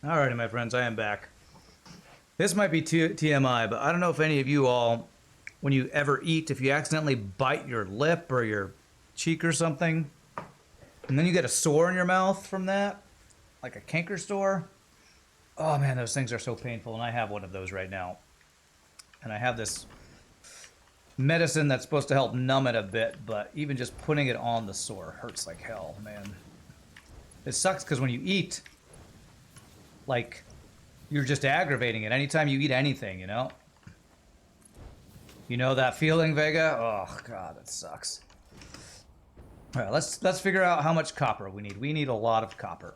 Alrighty, my friends, I am back. This might be TMI, but I don't know if any of you all, when you ever eat, if you accidentally bite your lip or your cheek or something, and then you get a sore in your mouth from that, like a canker sore. Oh man, those things are so painful, and I have one of those right now. And I have this medicine that's supposed to help numb it a bit, but even just putting it on the sore hurts like hell, man. It sucks because when you eat, like, you're just aggravating it anytime you eat anything, you know? You know that feeling, Vega? Oh god, that sucks. Alright, let's figure out how much copper we need. We need a lot of copper.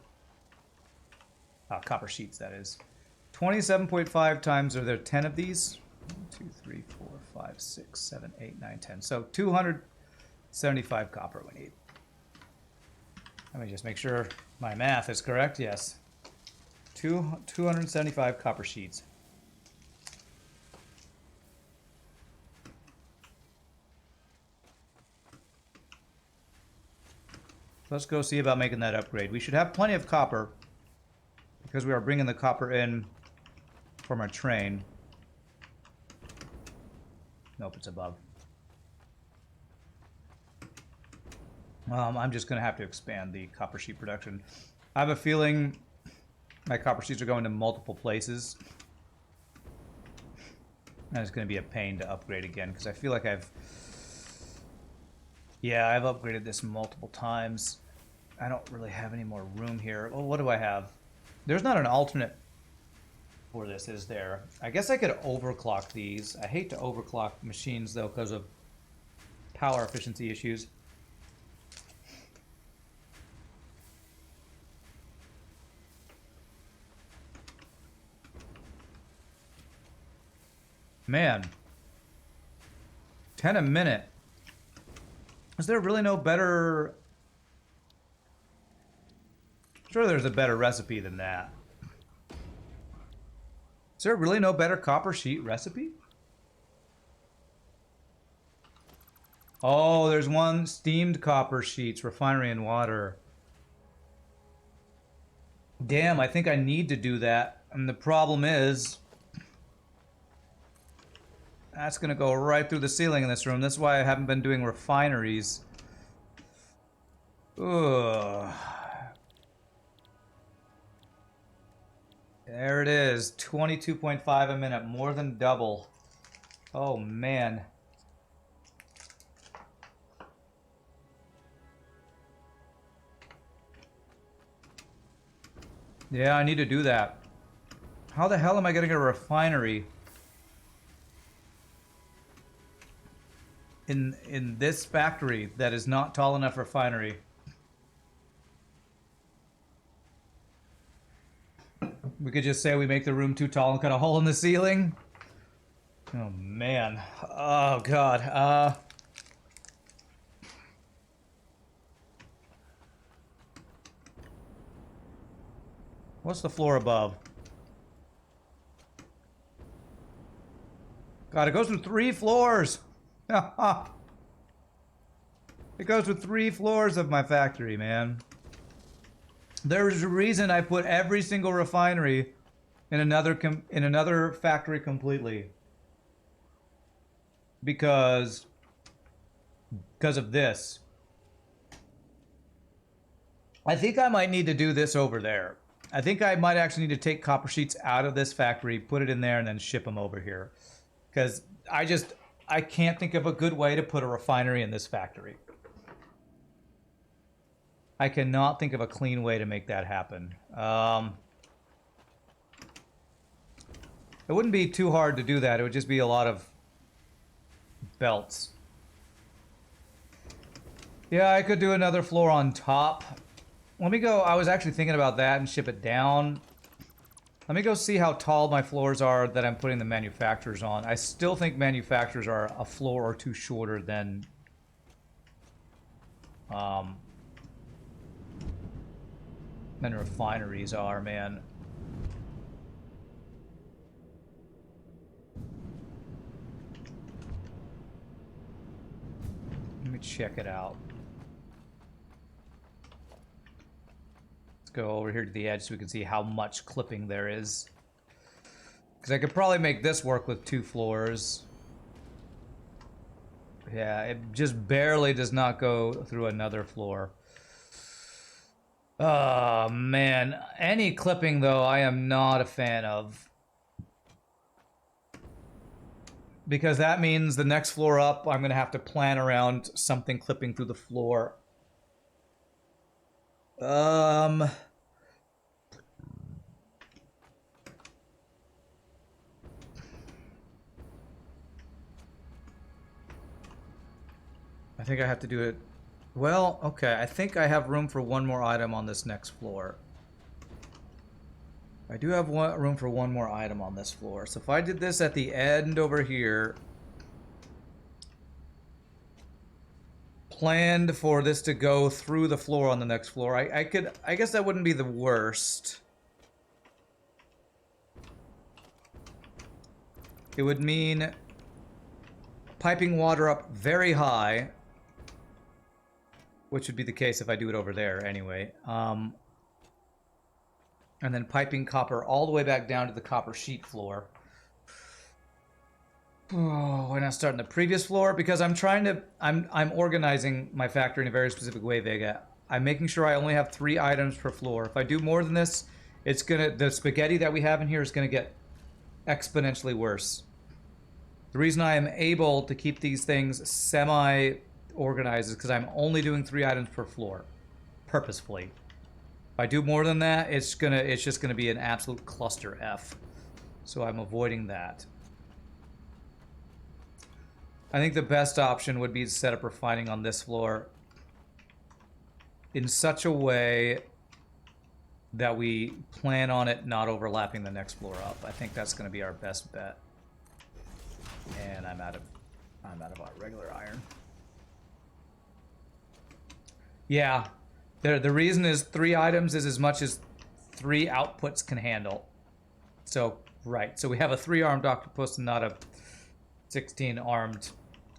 Copper sheets, that is. 27.5 times, are there 10 of these? 1, 2, 3, 4, 5, 6, 7, 8, 9, 10. So 275 copper we need. Let me just make sure my math is correct. Yes. 275 copper sheets. Let's go see about making that upgrade. We should have plenty of copper because we are bringing the copper in from our train. Nope, it's above. I'm just going to have to expand the copper sheet production. I have a feeling my copper sheets are going to multiple places. And it's going to be a pain to upgrade again because I feel like I've upgraded this multiple times. I don't really have any more room here. Oh, what do I have? There's not an alternate for this, is there? I guess I could overclock these. I hate to overclock machines, though, because of power efficiency issues. Man. 10 a minute. Is there really no better... Sure, there's a better recipe than that. Is there really no better copper sheet recipe? Oh, there's one steamed copper sheets, refinery and water. Damn, I think I need to do that. And the problem is... that's going to go right through the ceiling in this room. That's why I haven't been doing refineries. Ugh. There it is. 22.5 a minute. More than double. Oh, man. Yeah, I need to do that. How the hell am I getting a refinery in this factory that is not tall enough refinery? We could just say we make the room too tall and cut a hole in the ceiling. Oh man. Oh god. What's the floor above? God, it goes through 3 floors. It goes through 3 floors of my factory, man. There's a reason I put every single refinery in another factory completely. Because of this. I think I might need to do this over there. I think I might actually need to take copper sheets out of this factory, put it in there, and then ship them over here. Because I can't think of a good way to put a refinery in this factory. I cannot think of a clean way to make that happen. It wouldn't be too hard to do that. It would just be a lot of belts. Yeah, I could do another floor on top. Let me go. I was actually thinking about that and ship it down. Let me go see how tall my floors are that I'm putting the manufacturers on. I still think manufacturers are a floor or two shorter than refineries are, man. Let me check it out. Let's go over here to the edge so we can see how much clipping there is. Because I could probably make this work with 2 floors. Yeah, it just barely does not go through another floor. Oh, man. Any clipping, though, I am not a fan of. Because that means the next floor up, I'm going to have to plan around something clipping through the floor. I think I have to do it. Well, okay. I think I have room for 1 more item on this next floor. I do have room for 1 more item on this floor. So if I did this at the end over here, planned for this to go through the floor on the next floor, I guess that wouldn't be the worst. It would mean piping water up very high, which would be the case if I do it over there anyway. And then piping copper all the way back down to the copper sheet floor. Oh, why not start in the previous floor? Because I'm organizing my factory in a very specific way, Vega. I'm making sure I only have 3 items per floor. If I do more than this, the spaghetti that we have in here is gonna get exponentially worse. The reason I am able to keep these things semi-organized is because I'm only doing 3 items per floor, purposefully. If I do more than that, it's just gonna be an absolute cluster F. So I'm avoiding that. I think the best option would be to set up refining on this floor in such a way that we plan on it not overlapping the next floor up. I think that's going to be our best bet. And I'm out of our regular iron. Yeah, the reason is 3 items is as much as 3 outputs can handle. So right, so we have a 3-armed octopus and not a 16-armed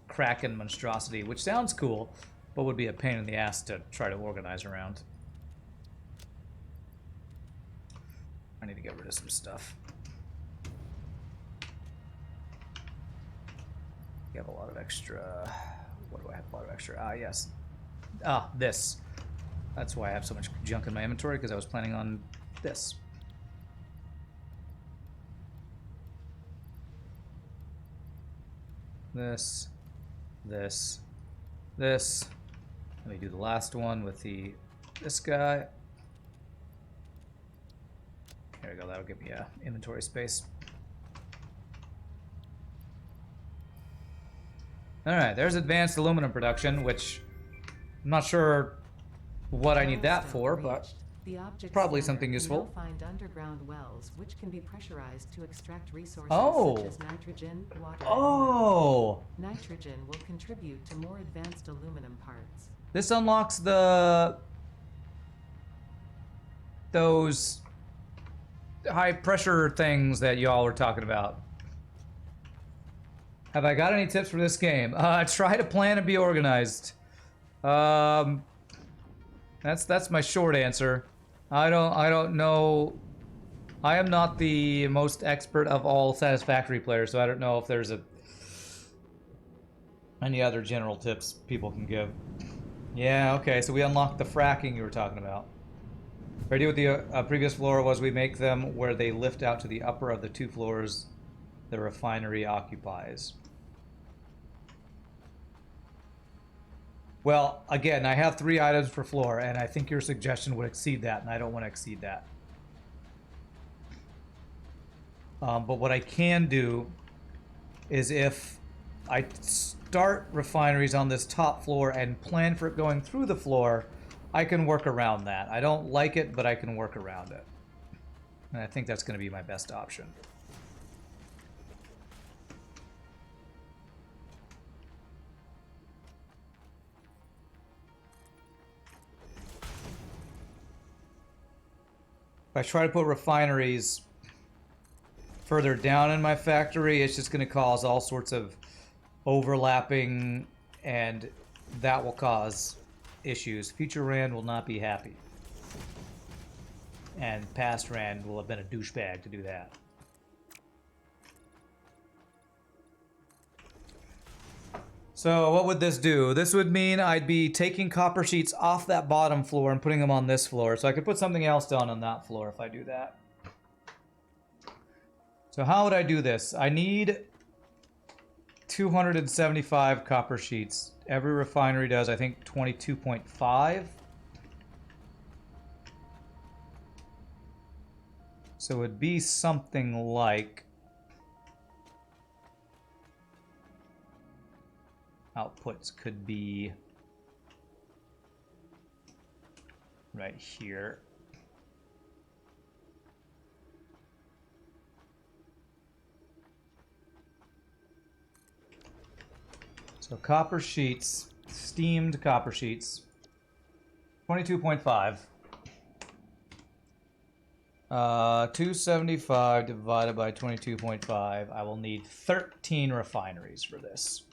Kraken monstrosity, which sounds cool, but would be a pain in the ass to try to organize around. I need to get rid of some stuff. You have a lot of extra... What do I have a lot of extra? Ah, yes. Ah, this. That's why I have so much junk in my inventory, because I was planning on this. This. Let me do the last one with this guy. There we go, that'll give me inventory space. Alright, there's advanced aluminum production, which I'm not sure what I need that for, but probably something useful. Find underground wells which can be pressurized to extract resources such as nitrogen, water, and nitrogen will contribute to more advanced aluminum parts. This unlocks those high pressure things that y'all were talking about. Have I got any tips for this game? Try to plan and be organized. That's my short answer. I don't know. I am not the most expert of all Satisfactory players, so I don't know if there's any other general tips people can give. Yeah, okay, so we unlocked the fracking you were talking about. The idea with the previous floor was we make them where they lift out to the upper of the 2 floors the refinery occupies. Well, again, I have 3 items per floor, and I think your suggestion would exceed that, and I don't want to exceed that. But what I can do is if I start refineries on this top floor and plan for it going through the floor, I can work around that. I don't like it, but I can work around it. And I think that's going to be my best option. If I try to put refineries further down in my factory, it's just going to cause all sorts of overlapping, and that will cause issues. Future Rand will not be happy. And past Rand will have been a douchebag to do that. So what would this do? This would mean I'd be taking copper sheets off that bottom floor and putting them on this floor. So I could put something else down on that floor if I do that. So how would I do this? I need 275 copper sheets. Every refinery does, I think, 22.5. So it would be something like... Outputs could be right here. So copper sheets, steamed copper sheets, 22.5. 275 divided by 22.5. I will need 13 refineries for this.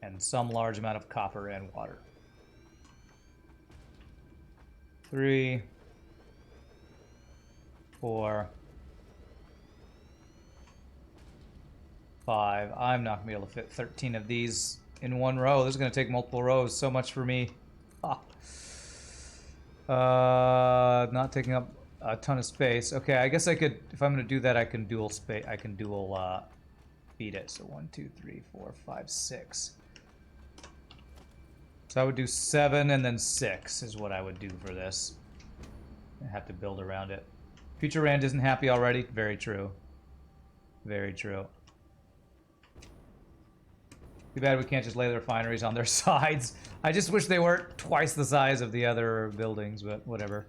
And some large amount of copper and water. 3, 4, 5. I'm not gonna be able to fit 13 of these in one row. This is gonna take multiple rows. So much for me. Not taking up a ton of space. Okay, I guess I could, if I'm gonna do that, I can dual space. I can dual feed it. So 1, 2, 3, 4, 5, 6. So I would do 7 and then 6 is what I would do for this. I have to build around it. Future Rand isn't happy already. Very true. Very true. Too bad we can't just lay the refineries on their sides. I just wish they weren't twice the size of the other buildings, but whatever.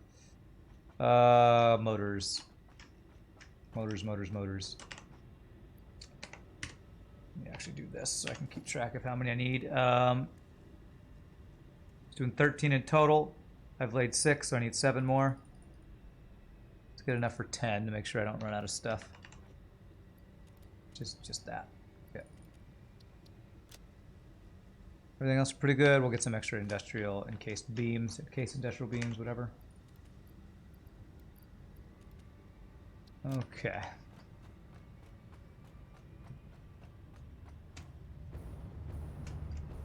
Motors. Motors. Let me actually do this so I can keep track of how many I need. Doing 13 in total. I've laid 6, so I need 7 more. Let's get enough for 10 to make sure I don't run out of stuff. Just that. Okay. Everything else is pretty good. We'll get some extra industrial encased beams, industrial beams, whatever. Okay.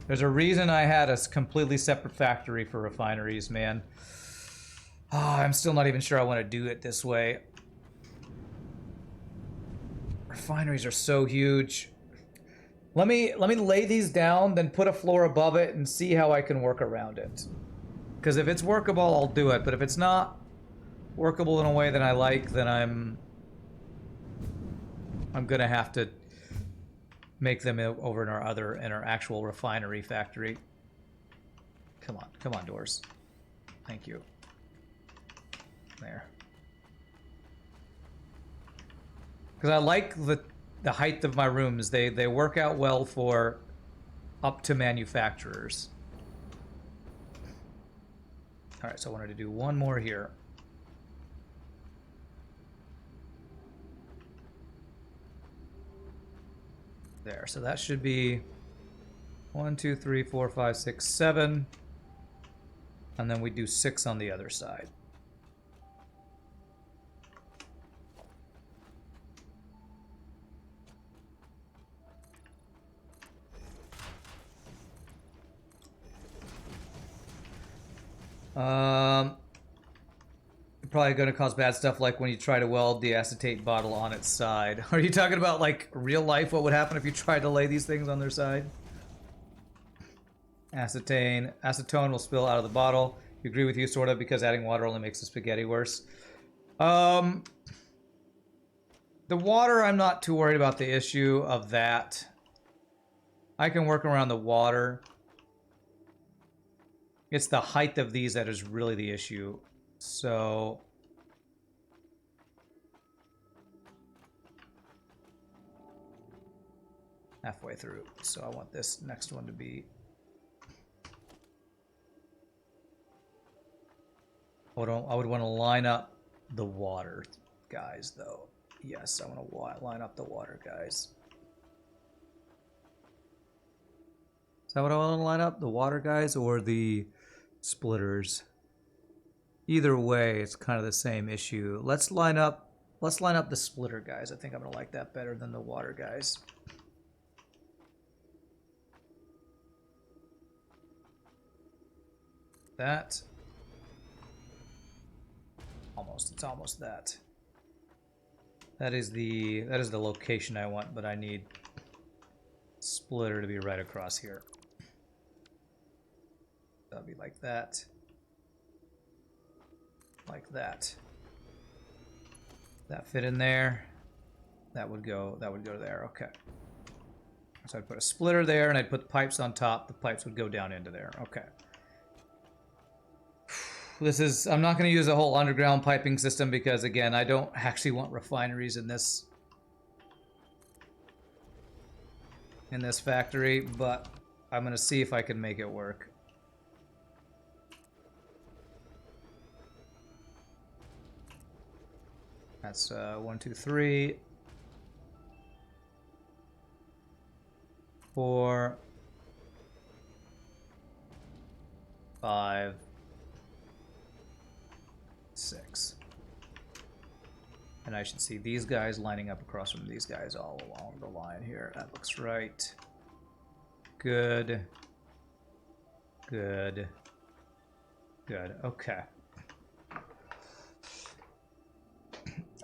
There's a reason I had a completely separate factory for refineries, man. Oh, I'm still not even sure I want to do it this way. Refineries are so huge. Let me lay these down, then put a floor above it and see how I can work around it. Because if it's workable, I'll do it. But if it's not workable in a way that I like, then I'm gonna have to make them over in our actual refinery factory. Come on, doors. Thank you. There. Because I like the height of my rooms. They work out well for up to manufacturers. All right, so I wanted to do one more here. There, so that should be 1, 2, 3, 4, 5, 6, 7. And then we do 6 on the other side. Probably going to cause bad stuff like when you try to weld the acetate bottle on its side. Are you talking about like real life? What would happen if you tried to lay these things on their side? Acetone will spill out of the bottle. You agree with you, sort of, because adding water only makes the spaghetti worse. The water, I'm not too worried about the issue of that. I can work around the water. It's the height of these that is really the issue. So halfway through. So I want this next one to be. I would want to line up the water guys, though. Yes, I want to line up the water guys. Is that what I want to line up? The water guys or the splitters? Either way, it's kind of the same issue. Let's line up the splitter guys. I think I'm gonna like that better than the water guys. That. It's almost that. That is the location I want, but I need splitter to be right across here. That'll be like that. Like that. That fit in there. That would go there. Okay. So I'd put a splitter there and I'd put the pipes on top. The pipes would go down into there. Okay. I'm not going to use a whole underground piping system because, again, I don't actually want refineries in this factory, but I'm going to see if I can make it work. That's 1, 2, 3, 4, 5, 6. And I should see these guys lining up across from these guys all along the line here. That looks right. Good. Good. Good. Okay.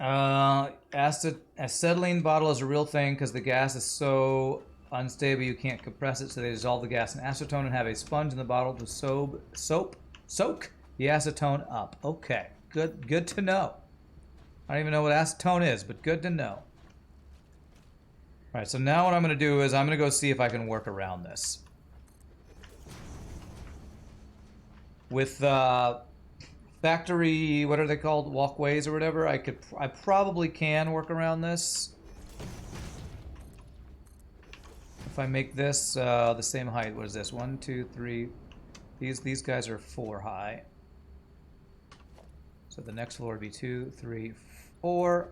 Acetylene bottle is a real thing because the gas is so unstable you can't compress it, so they dissolve the gas in acetone and have a sponge in the bottle to soak the acetone up. Okay, good to know. I don't even know what acetone is, but good to know. All right, so now what I'm going to do is I'm going to go see if I can work around this. With factory, what are they called? Walkways or whatever. I probably can work around this. If I make this the same height, what is this? 1, 2, 3. These guys are 4 high. So the next floor would be 2, 3, 4.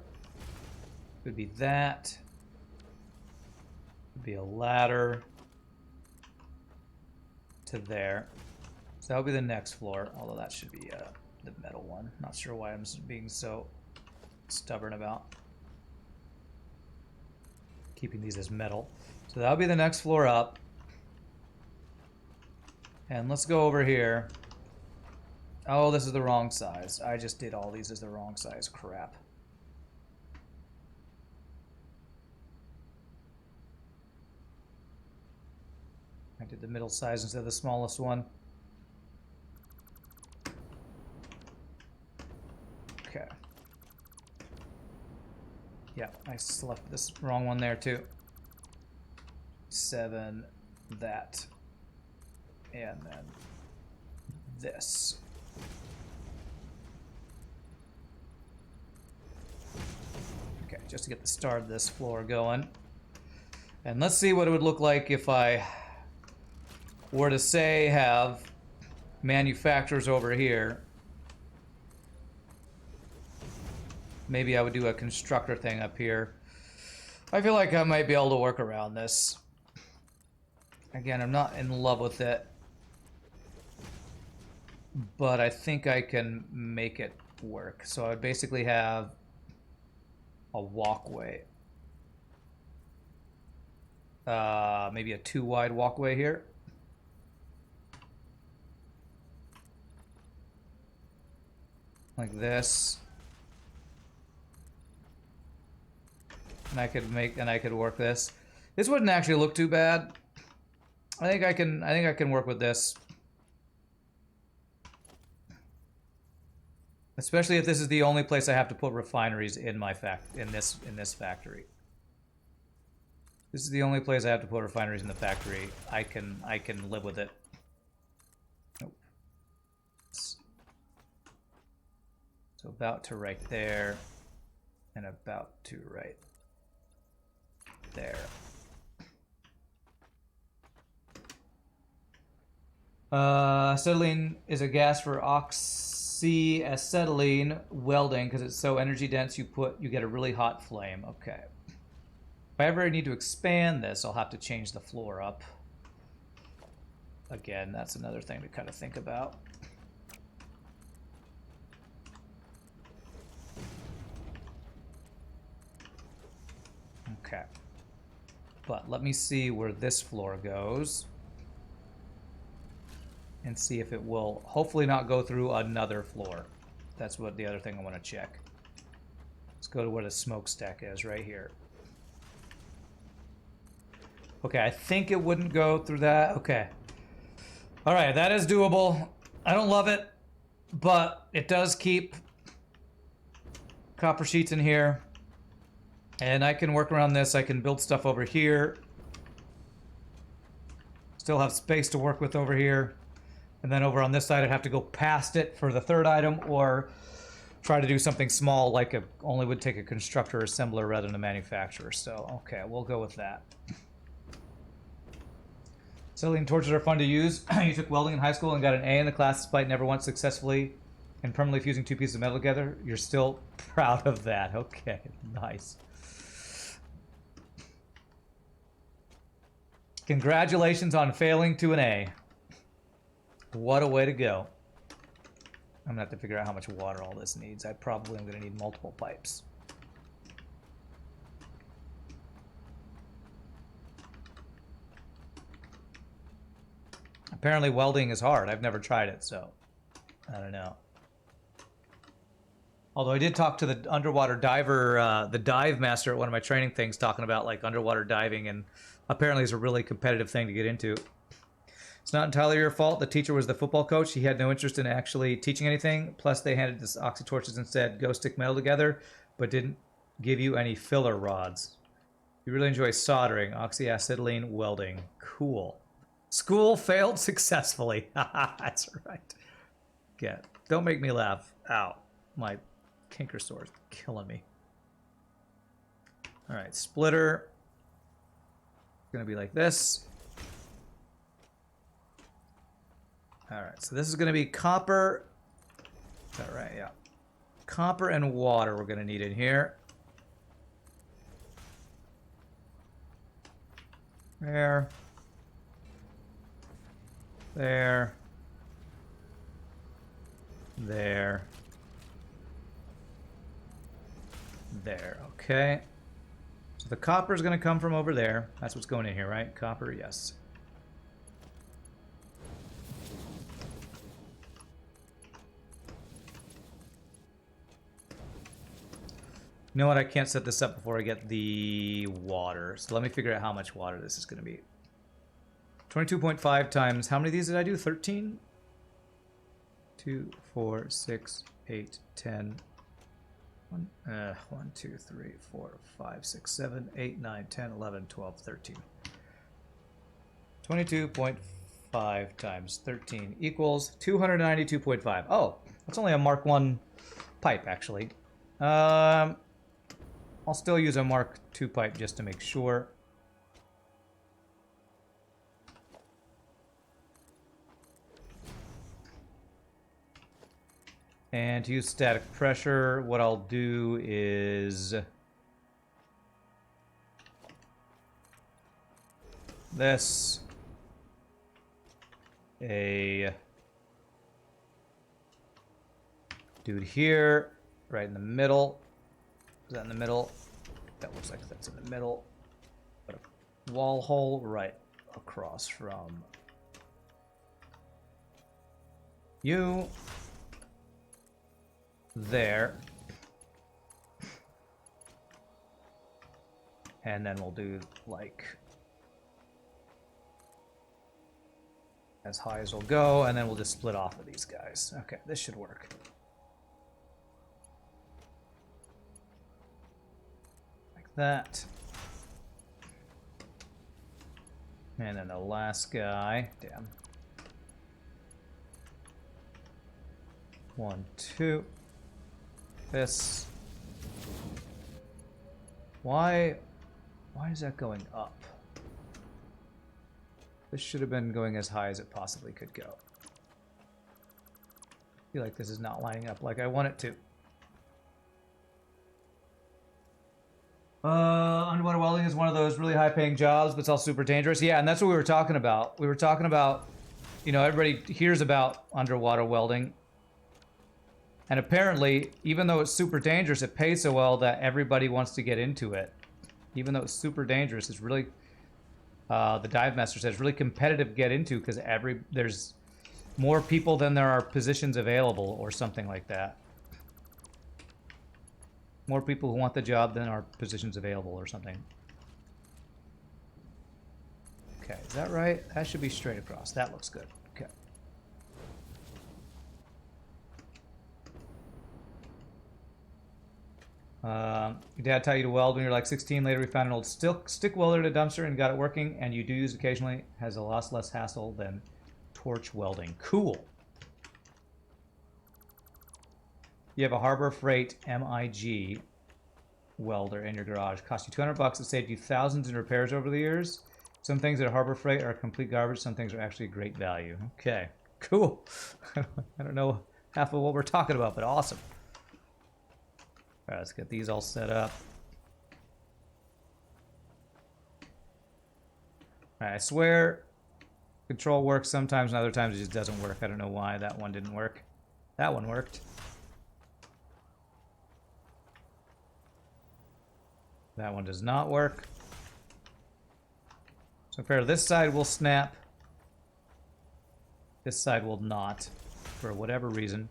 Would be that. Would be a ladder to there. So that would be the next floor, although that should be the metal one. Not sure why I'm being so stubborn about keeping these as metal. So that would be the next floor up. And let's go over here. Oh, this is the wrong size. I just did all these as the wrong size. Crap. I did the middle size instead of the smallest one. Okay. Yeah, I selected this wrong one there too. 7, that. And then this. Okay, just to get the start of this floor going. And let's see what it would look like if I were to, say, have manufacturers over here. Maybe I would do a constructor thing up here. I feel like I might be able to work around this. Again, I'm not in love with it, but I think I can make it work. So I would basically have a walkway. Maybe a 2 wide walkway here. Like this. And I could work this. This wouldn't actually look too bad. I think I can work with this. Especially if this is the only place I have to put refineries in this factory. This is the only place I have to put refineries in the factory. I can live with it. Nope. So about to right there, and about to right there. Acetylene is a gas for oxyacetylene welding because it's so energy dense. You get a really hot flame. Okay. If I ever need to expand this, I'll have to change the floor up. Again, that's another thing to kind of think about. Okay. But let me see where this floor goes. And see if it will hopefully not go through another floor. That's what the other thing I want to check. Let's go to where the smokestack is, right here. Okay, I think it wouldn't go through that. Okay. Alright, that is doable. I don't love it, but it does keep copper sheets in here. And I can work around this. I can build stuff over here. Still have space to work with over here. And then over on this side, I'd have to go past it for the third item, or try to do something small, like only would take a constructor or assembler rather than a manufacturer. So, okay, we'll go with that. Acetylene torches are fun to use. You took welding in high school and got an A in the class despite never once successfully and permanently fusing two pieces of metal together. You're still proud of that. Okay, nice. Congratulations on failing to an A. What a way to go. I'm gonna have to figure out how much water all this needs. I probably am gonna need multiple pipes. Apparently welding is hard. I've never tried it, so I don't know. Although I did talk to the underwater diver, the dive master at one of my training things, talking about like underwater diving, and apparently it's a really competitive thing to get into. It's not entirely your fault. The teacher was the football coach. He had no interest in actually teaching anything. Plus, they handed us oxy torches and said, go stick metal together, but didn't give you any filler rods. You really enjoy soldering, oxyacetylene welding. Cool. School failed successfully. That's right. Yeah. Don't make me laugh. Ow. My canker sore is killing me. All right. Splitter. It's going to be like this. All right, so this is going to be copper. Is that right? Yeah. Copper and water we're going to need in here. There. There. There. There. Okay. So the copper is going to come from over there. That's what's going in here, right? Copper, yes. You know what? I can't set this up before I get the water. So let me figure out how much water this is going to be. 22.5 times... How many of these did I do? 13? 2, 4, 6, 8, 10... 1, 2, 3, 4, 5, 6, 7, 8, 9, 10, 11, 12, 13. 22.5 times 13 equals 292.5. Oh, that's only a Mark 1 pipe, actually. I'll still use a Mark 2 pipe just to make sure. And to use static pressure, what I'll do is this. A dude here, right in the middle. Is that in the middle? That looks like that's in the middle. Put a wall hole right across from you. There. And then we'll do like as high as we'll go, and then we'll just split off of these guys. Okay, this should work. Like that. And then the last guy, damn. 1, 2. This. Why is that going up? This should have been going as high as it possibly could go. I feel like this is not lining up like I want it to. Underwater welding is one of those really high-paying jobs, but it's all super dangerous. Yeah, and that's what we were talking about. We were talking about, you know, everybody hears about underwater welding. And apparently, even though it's super dangerous, it pays so well that everybody wants to get into it. even though it's super dangerous, it's really the dive master says really competitive to get into because there's more people than there are positions available or something like that. More people who want the job than are positions available or something. Okay, is that right? That should be straight across. That looks good. Okay. Your dad taught you to weld when you were like 16. Later, we found an old stick welder at a dumpster and got it working. And you do use occasionally. Has a lot less hassle than torch welding. Cool. You have a Harbor Freight MIG welder in your garage. Cost you 200 bucks. It saved you thousands in repairs over the years. Some things at Harbor Freight are complete garbage. Some things are actually great value. Okay, cool. I don't know half of what we're talking about, but awesome. All right, let's get these all set up. All right, I swear control works sometimes and other times it just doesn't work. I don't know why that one didn't work. That one worked. That one does not work. So fair, this side will snap. This side will not, for whatever reason.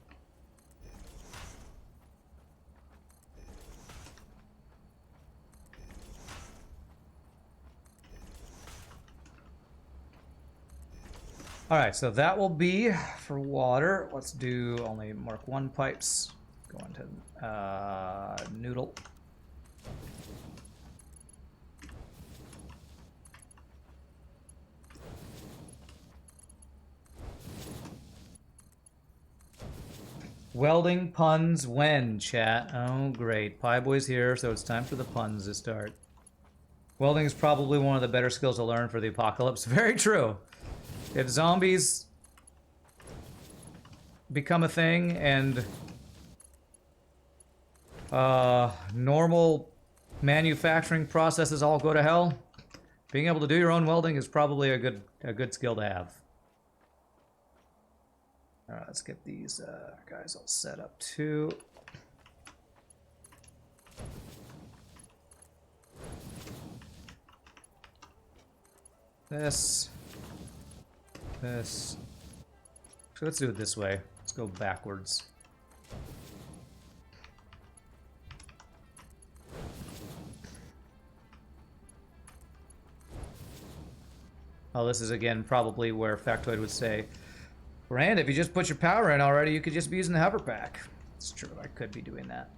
All right, so that will be for water. Let's do only Mark 1 pipes. Go into noodle. Welding puns when, chat? Oh, great. Pie Boy's here, so it's time for the puns to start. Welding is probably one of the better skills to learn for the apocalypse. Very true. If zombies become a thing and normal manufacturing processes all go to hell, being able to do your own welding is probably a good skill to have. All right, let's get these guys all set up too. This. So let's do it this way. Let's go backwards. Oh, this is again probably where Factoid would say, Rand, if you just put your power in already, you could just be using the hover pack. It's true, I could be doing that.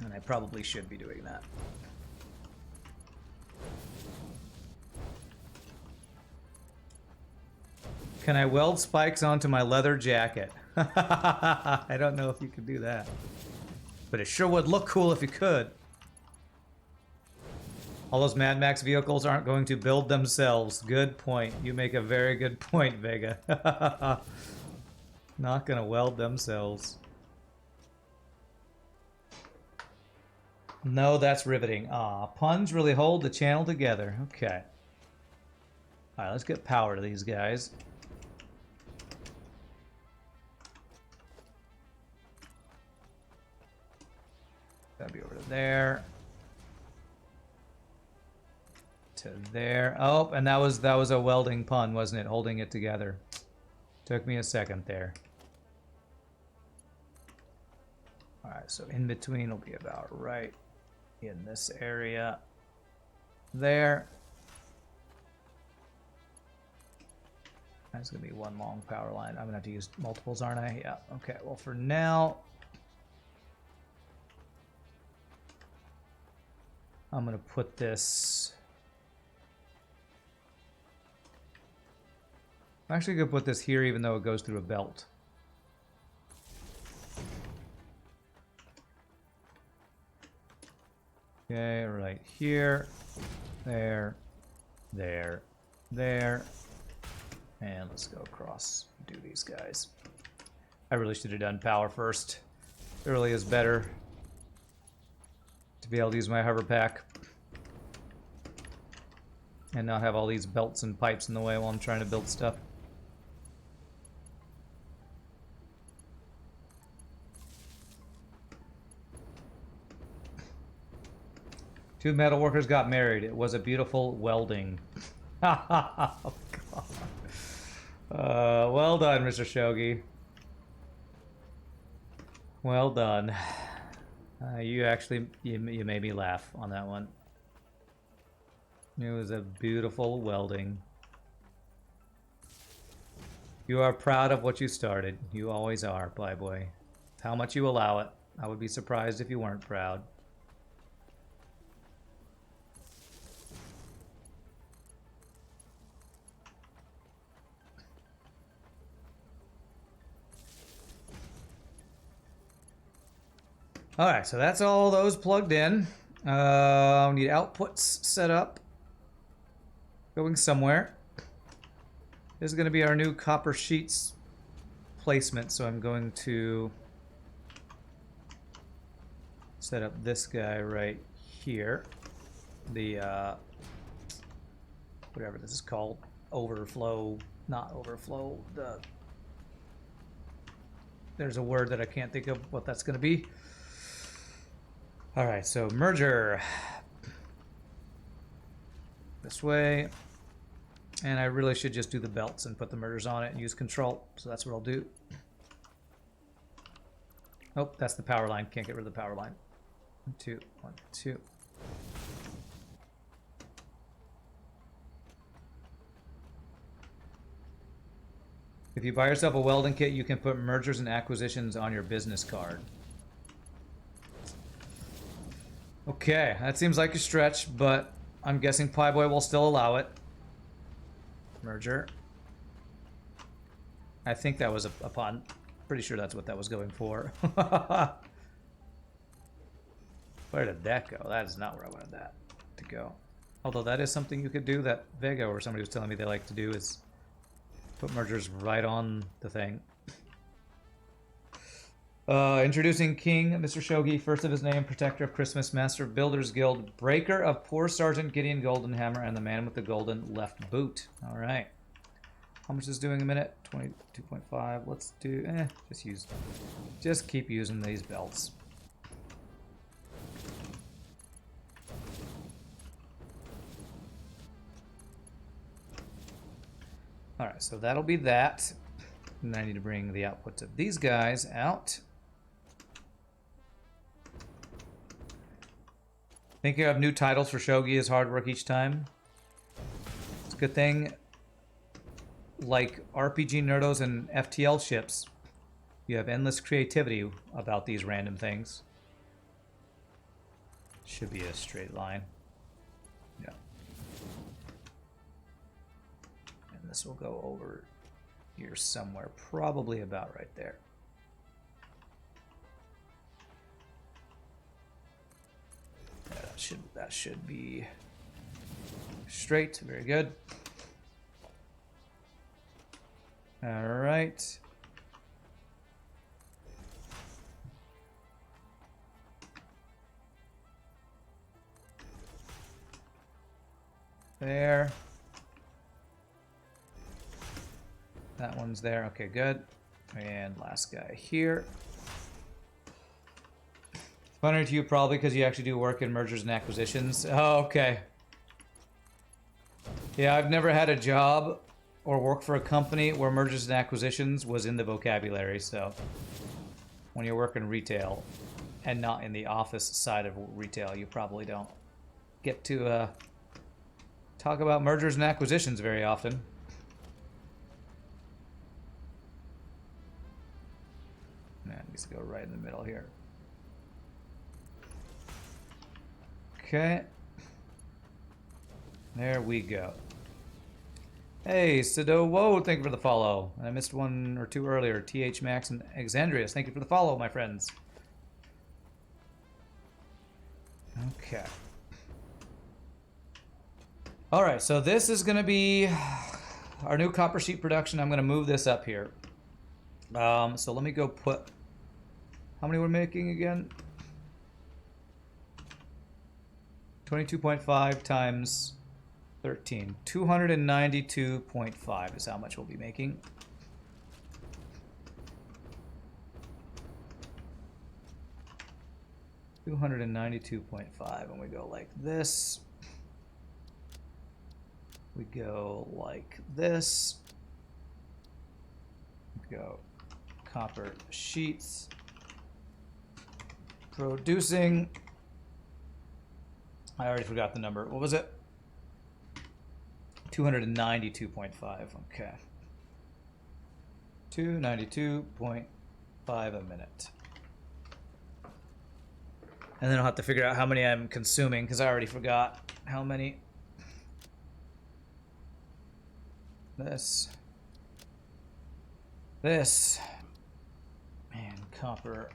And I probably should be doing that. Can I weld spikes onto my leather jacket? I don't know if you could do that. But it sure would look cool if you could. All those Mad Max vehicles aren't going to build themselves. Good point. You make a very good point, Vega. Not gonna weld themselves. No, that's riveting. Aw, puns really hold the channel together. Okay. Alright, let's get power to these guys. That'll be over to there. To there. Oh, and that was a welding pun, wasn't it? Holding it together. Took me a second there. Alright, so in between will be about right in this area. There. That's gonna be one long power line. I'm gonna have to use multiples, aren't I? Yeah. Okay, well for now, I'm gonna put this. I'm actually gonna put this here even though it goes through a belt. Okay, right here, there, there, there, and let's go across, do these guys. I really should have done power first. It really is better to be able to use my hover pack and not have all these belts and pipes in the way while I'm trying to build stuff. Two metal workers got married. It was a beautiful welding. Oh, God. Well done, Mr. Shogi. Well done. You actually, you made me laugh on that one. It was a beautiful welding. You are proud of what you started. You always are, Playboy. How much you allow it. I would be surprised if you weren't proud. Alright, so that's all those plugged in. We need outputs set up. Going somewhere. This is going to be our new copper sheets placement, so I'm going to set up this guy right here. The, whatever this is called. Overflow, not overflow. There's a word that I can't think of what that's going to be. Alright, so merger. This way. And I really should just do the belts and put the mergers on it and use control. So that's what I'll do. Oh, that's the power line. Can't get rid of the power line. 1, 2, 1, 2. If you buy yourself a welding kit, you can put mergers and acquisitions on your business card. Okay, that seems like a stretch, but I'm guessing Playboy will still allow it. Merger. I think that was a pun. Pretty sure that's what that was going for. Where did that go? That is not where I wanted that to go. Although that is something you could do, that Vega or somebody was telling me they like to do, is put mergers right on the thing. Introducing King, Mr. Shogi, first of his name, protector of Christmas, master of Builders Guild, breaker of poor Sergeant Gideon Goldenhammer, and the man with the golden left boot. All right. How much is doing a minute? 22.5. Let's do, just keep using these belts. All right, so that'll be that. And I need to bring the outputs of these guys out. Thinking of new titles for Shogi is hard work each time. It's a good thing, like RPG Nerdos and FTL ships, you have endless creativity about these random things. Should be a straight line. Yeah. And this will go over here somewhere, probably about right there. Yeah, that should be straight. Very good. All right. There. That one's there. Okay, good. And last guy here. Funny to you probably because you actually do work in mergers and acquisitions. Oh, okay. Yeah, I've never had a job or work for a company where mergers and acquisitions was in the vocabulary, so when you work in retail and not in the office side of retail, you probably don't get to talk about mergers and acquisitions very often. That needs to go right in the middle here. Okay. There we go. Hey, Sido, whoa, thank you for the follow. I missed one or two earlier. TH Max and Exandrius, thank you for the follow, my friends. Okay. Alright, so this is going to be our new copper sheet production. I'm going to move this up here. So let me go put... How many we're making again? 22.5 times 13. 292.5 is how much we'll be making. 292.5, and we go like this. We go like this. We go copper sheets. Producing. I already forgot the number. What was it? 292.5. Okay. 292.5 a minute. And then I'll have to figure out how many I'm consuming because I already forgot how many. This. Man, copper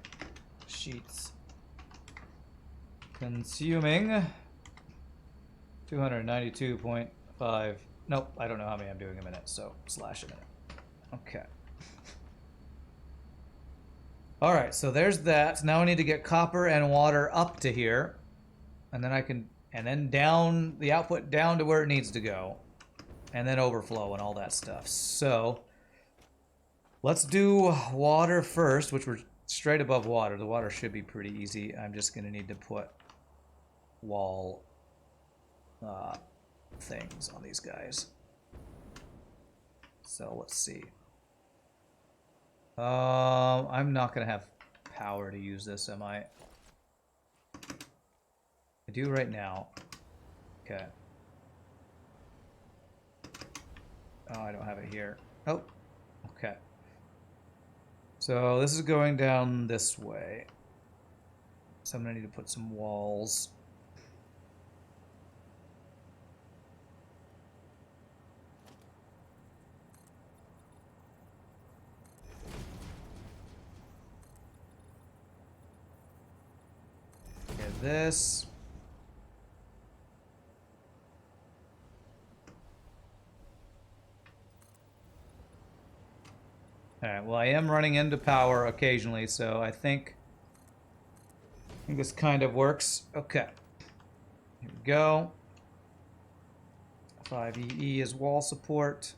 sheets. Consuming 292.5. Nope, I don't know how many I'm doing a minute, so slash a minute. Okay. All right, so there's that. Now I need to get copper and water up to here, and then down the output down to where it needs to go, and then overflow and all that stuff. So let's do water first, which we're straight above water. The water should be pretty easy. I'm just gonna need to put wall things on these guys. So let's see. I'm not gonna have power to use this, am I? I do right now. Okay. Oh, I don't have it here. Oh, okay. So this is going down this way. So I'm gonna need to put some walls. This. Alright, well I am running into power occasionally, so I think this kind of works. Okay. Here we go. 5 EE is wall support.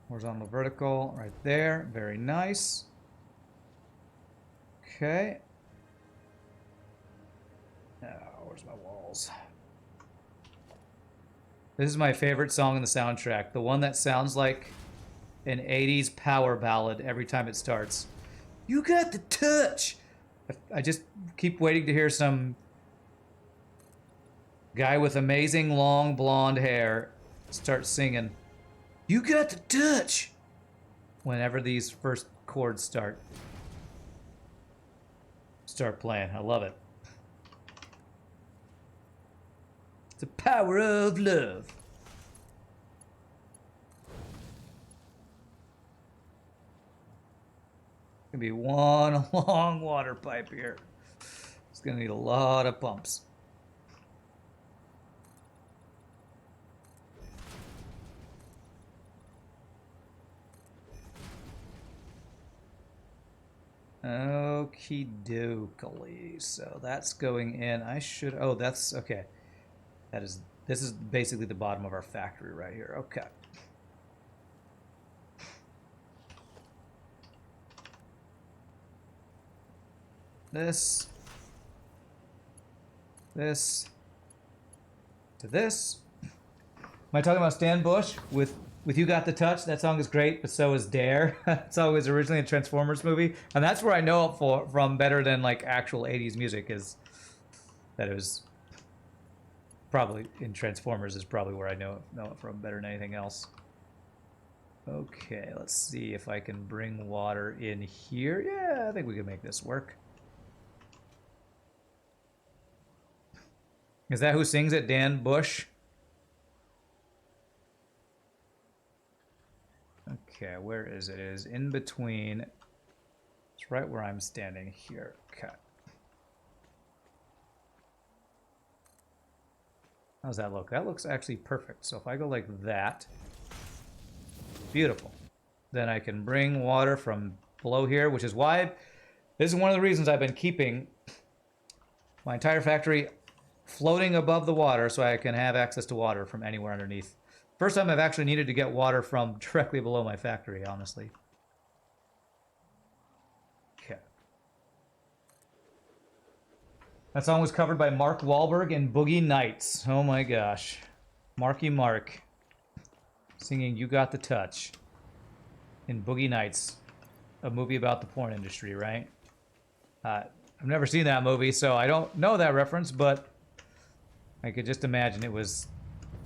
Horizontal, vertical, right there. Very nice. Okay. Now, where's my walls? This is my favorite song in the soundtrack. The one that sounds like an 80s power ballad every time it starts. You got the touch! I just keep waiting to hear some guy with amazing long blonde hair start singing. You got the touch! Whenever these first chords start playing. I love it. It's the power of love. Gonna be one long water pipe here. It's gonna need a lot of pumps. Okie dokie. So that's going in. I should. Oh, that's okay. This is basically the bottom of our factory right here. Okay. This to this. Am I talking about Stan Bush with You Got the Touch? That song is great, but so is Dare. That song was originally a Transformers movie, and that's where I know it from better than like actual 80s music, is that it was probably in Transformers is probably where I know it from better than anything else. Okay, let's see if I can bring water in here. Yeah, I think we can make this work. Is that who sings it? Dan Bush? Okay, where is it? It is in between. It's right where I'm standing here. Okay. How's that look? That looks actually perfect. So if I go like that, beautiful. Then I can bring water from below here, which is why this is one of the reasons I've been keeping my entire factory floating above the water so I can have access to water from anywhere underneath. First time I've actually needed to get water from directly below my factory, honestly. Okay. That song was covered by Mark Wahlberg in Boogie Nights. Oh my gosh. Marky Mark. Singing You Got the Touch. In Boogie Nights. A movie about the porn industry, right? I've never seen that movie, so I don't know that reference, but I could just imagine it was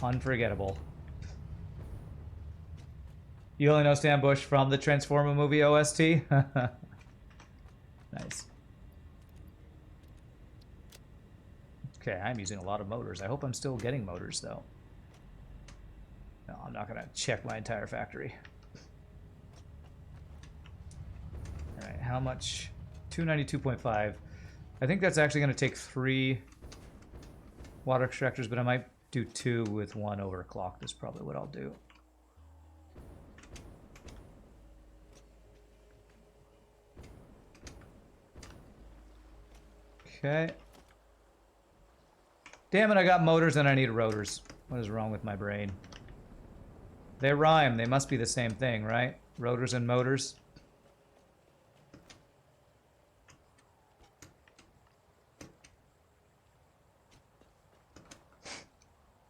unforgettable. You only know Stan Bush from the Transformer movie OST? Nice. Okay, I'm using a lot of motors. I hope I'm still getting motors, though. No, I'm not going to check my entire factory. All right, how much? 292.5. I think that's actually going to take 3 water extractors, but I might do 2 with 1 overclocked is probably what I'll do. Okay. Damn it, I got motors and I need rotors. What is wrong with my brain? They rhyme. They must be the same thing, right? Rotors and motors.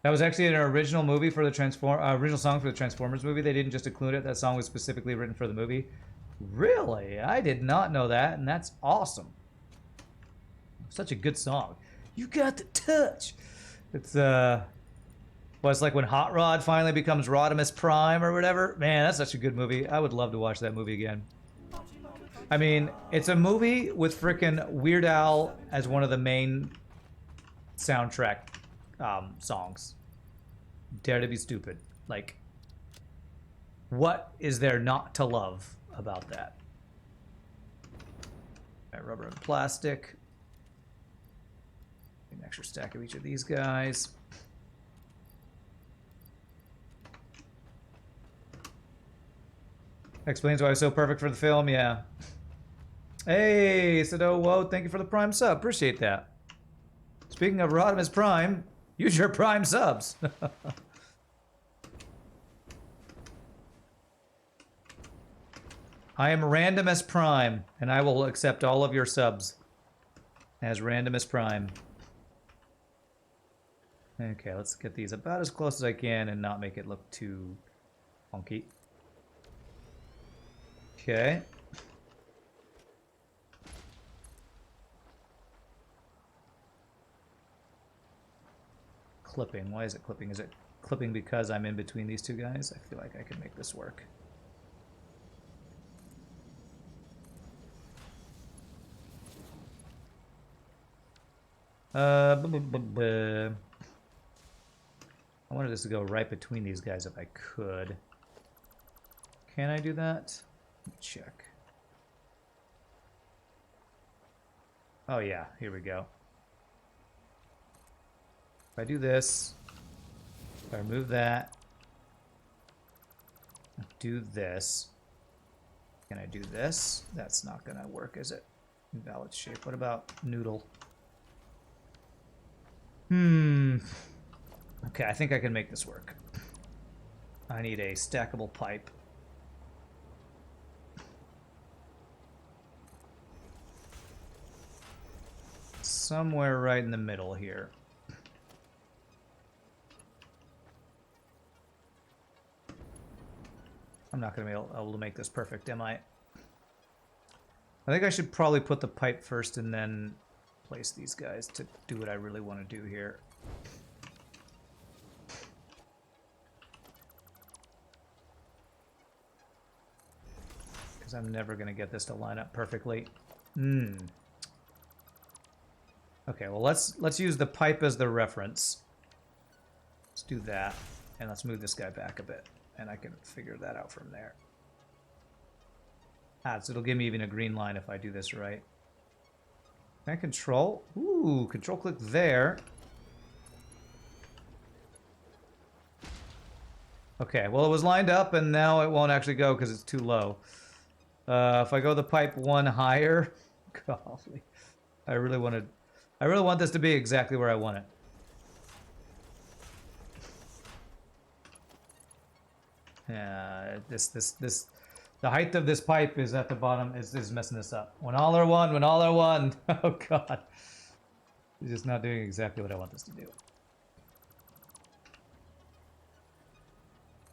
That was actually an original movie for the original song for the Transformers movie. They didn't just include it. That song was specifically written for the movie. Really? I did not know that, and that's awesome. Such a good song. You got the touch. It's well, it's like when Hot Rod finally becomes Rodimus Prime or whatever. Man, that's such a good movie. I would love to watch that movie again. I mean, it's a movie with frickin' Weird Al as one of the main soundtrack songs. Dare to be stupid. Like, what is there not to love about that? All right, rubber and plastic. An extra stack of each of these guys. Explains why it's so perfect for the film, yeah. Hey, Sado, whoa, thank you for the Prime sub. Appreciate that. Speaking of Rodimus Prime, use your Prime subs. I am Randomus Prime, and I will accept all of your subs as Randomus Prime. Okay, let's get these about as close as I can and not make it look too funky. Okay. Clipping. Why is it clipping? Is it clipping because I'm in between these two guys? I feel like I can make this work. I wanted this to go right between these guys if I could. Can I do that? Let me check. Oh yeah, here we go. If I do this, if I remove that, do this, can I do this? That's not gonna work, is it? Invalid shape. What about noodle? Okay, I think I can make this work. I need a stackable pipe. Somewhere right in the middle here. I'm not going to be able to make this perfect, am I? I think I should probably put the pipe first and then place these guys to do what I really want to do here. Because I'm never going to get this to line up perfectly. Okay, well let's use the pipe as the reference. Let's do that, and let's move this guy back a bit, and I can figure that out from there. So it'll give me even a green line if I do this right. Can I control? Ooh, control click there. Okay, well it was lined up, and now it won't actually go because it's too low. If I go the pipe one higher, golly, I really want this to be exactly where I want it. Yeah, the height of this pipe is at the bottom. Is messing this up. When all are one, when all are one. Oh god, it's just not doing exactly what I want this to do.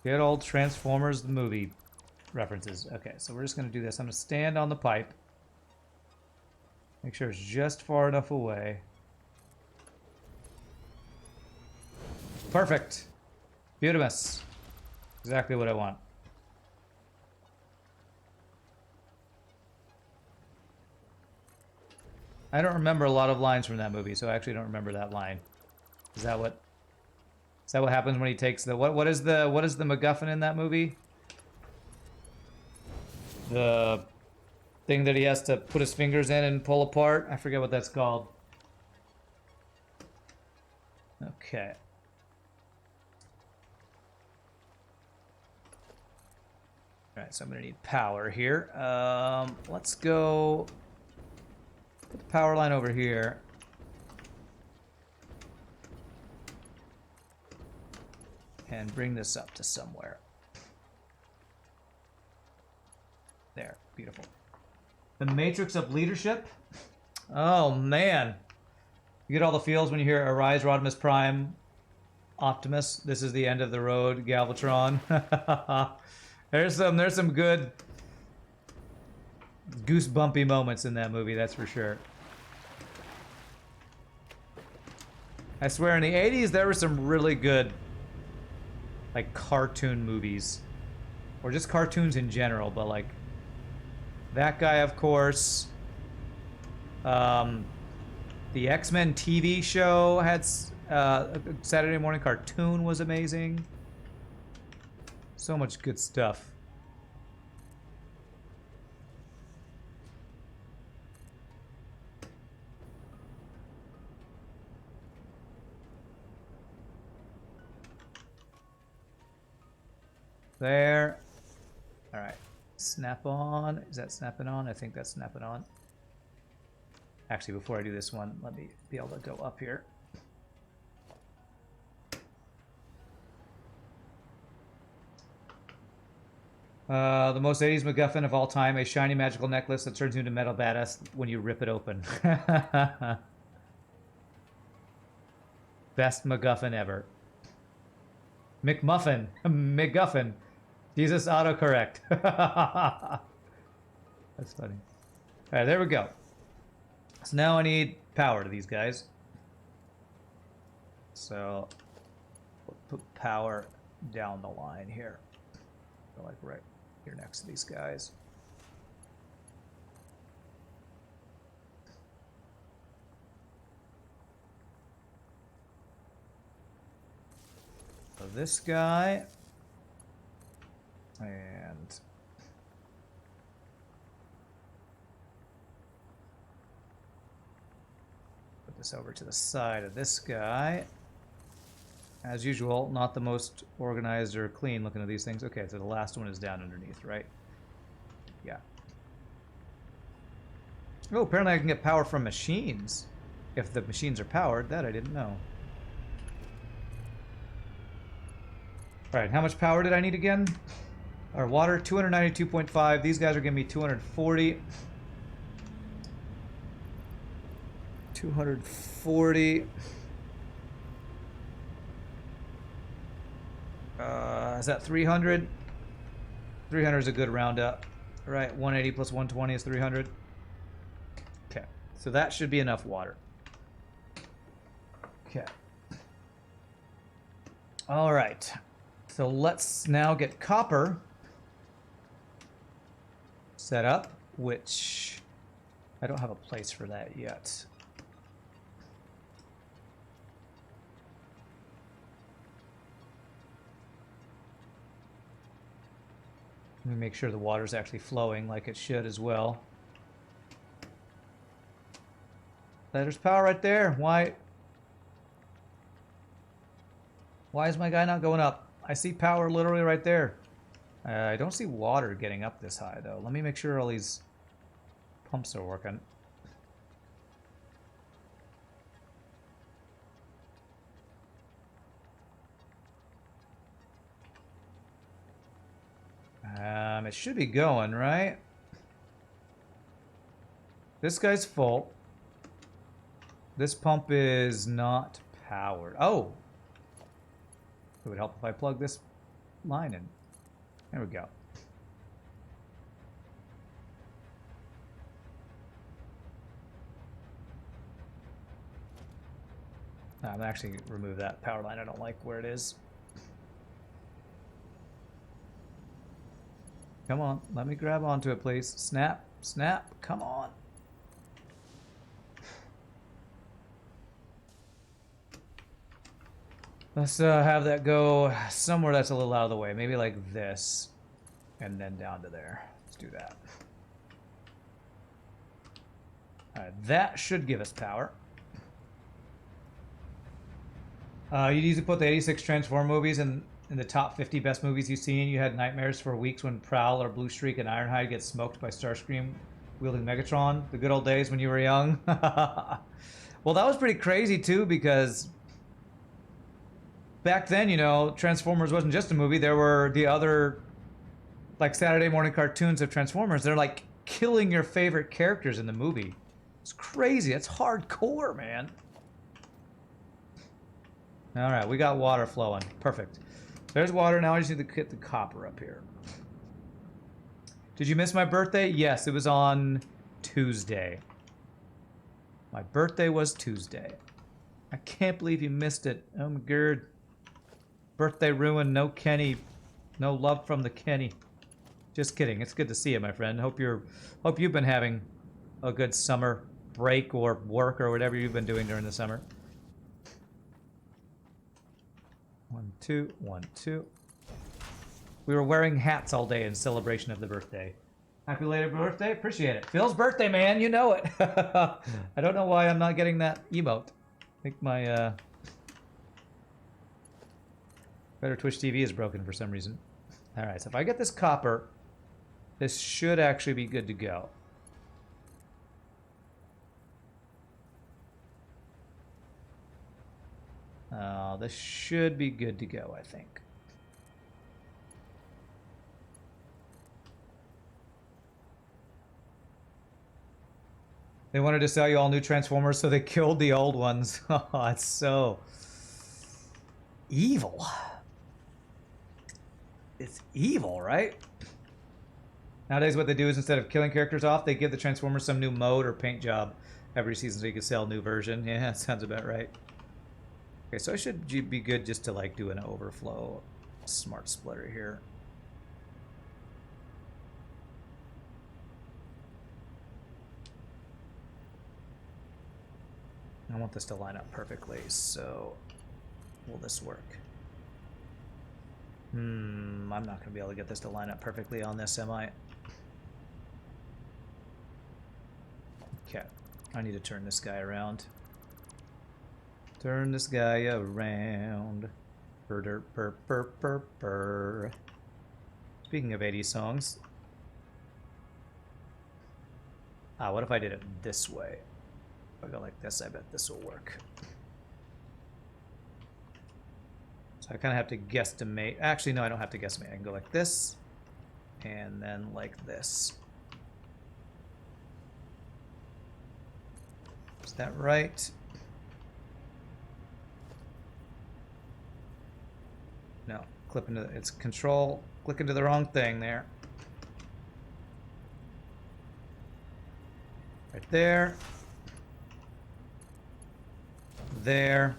Good old Transformers the movie references. Okay, so we're just gonna do this. I'm gonna stand on the pipe. Make sure it's just far enough away. Perfect. Beautimous. Exactly what I want. I don't remember a lot of lines from that movie, so I actually don't remember that line. Is that what happens when he takes the what is the MacGuffin in that movie? The thing that he has to put his fingers in and pull apart? I forget what that's called. Okay. Alright, so I'm gonna need power here. Let's go put the power line over here. And bring this up to somewhere. There, beautiful. The Matrix of Leadership? Oh man. You get all the feels when you hear Arise Rodimus Prime, Optimus, this is the end of the road, Galvatron. There's some good goosebumpy moments in that movie, that's for sure. I swear in the 80s there were some really good like cartoon movies. Or just cartoons in general, but like that guy, of course. The X-Men TV show had Saturday morning cartoon was amazing. So much good stuff. There. All right. Snap on. Is that snapping on? I think that's snapping on. Actually, before I do this one, let me be able to go up here. The most 80s MacGuffin of all time, a shiny magical necklace that turns you into metal badass when you rip it open. Best MacGuffin ever. McMuffin. McGuffin. Jesus autocorrect. That's funny. Alright, there we go. So now I need power to these guys. So we'll put power down the line here. So like right here next to these guys. So this guy and put this over to the side of this guy. As usual, not the most organized or clean looking of these things. Okay, so the last one is down underneath, right? Yeah. Oh, apparently I can get power from machines. If the machines are powered, that I didn't know. Alright, how much power did I need again? Our water, 292.5. These guys are giving me 240. 240. Is that 300? 300 is a good round up. Right, 180 plus 120 is 300. Okay, so that should be enough water. Okay. All right. So let's now get copper set up, which I don't have a place for that yet. Let me make sure the water's actually flowing like it should as well. There's power right there. Why is my guy not going up? I see power literally right there. I don't see water getting up this high, though. Let me make sure all these pumps are working. time. It should be going, right? This guy's full. This pump is not powered. Oh! It would help if I plug this line in. There we go. I'm actually remove that power line. I don't like where it is. Come on, let me grab onto it, please. Snap, snap, come on. Let's have that go somewhere that's a little out of the way. Maybe like this. And then down to there. Let's do that. Alright, that should give us power. You'd easily put the 86 Transform movies in the top 50 best movies you've seen. You had nightmares for weeks when Prowl or Blue Streak and Ironhide get smoked by Starscream wielding Megatron. The good old days when you were young. Well, that was pretty crazy too, because back then, you know, Transformers wasn't just a movie. There were the other, like, Saturday morning cartoons of Transformers. They're like killing your favorite characters in the movie. It's crazy. It's hardcore, man. All right, we got water flowing. Perfect. There's water. Now I just need to get the copper up here. Did you miss my birthday? Yes, it was on Tuesday. My birthday was Tuesday. I can't believe you missed it. Oh my god. Birthday ruined. No Kenny. No love from the Kenny. Just kidding. It's good to see you, my friend. Hope you've been having a good summer break or work or whatever you've been doing during the summer. 1, 2, 1, 2. We were wearing hats all day in celebration of the birthday. Happy later birthday. Appreciate it. Phil's birthday, man. You know it. I don't know why I'm not getting that emote. I think my Better Twitch TV is broken for some reason. All right, so if I get this copper, this should actually be good to go. This should be good to go, I think. They wanted to sell you all new Transformers, so they killed the old ones. Oh, it's so evil. It's evil, right? Nowadays what they do is instead of killing characters off, they give the Transformers some new mode or paint job every season so you can sell a new version. Yeah, that sounds about right. Okay, so I should be good just to like do an overflow smart splitter here. I want this to line up perfectly, so will this work? I'm not going to be able to get this to line up perfectly on this, am I? Okay, I need to turn this guy around. Turn this guy around. Burr, burr, burr, burr, burr. Speaking of 80s songs. What if I did it this way? If I go like this, I bet this will work. So I kind of have to guesstimate. Actually, no, I don't have to guesstimate. I can go like this, and then like this. Is that right? No, clip into it's control. Click into the wrong thing there. Right there. There.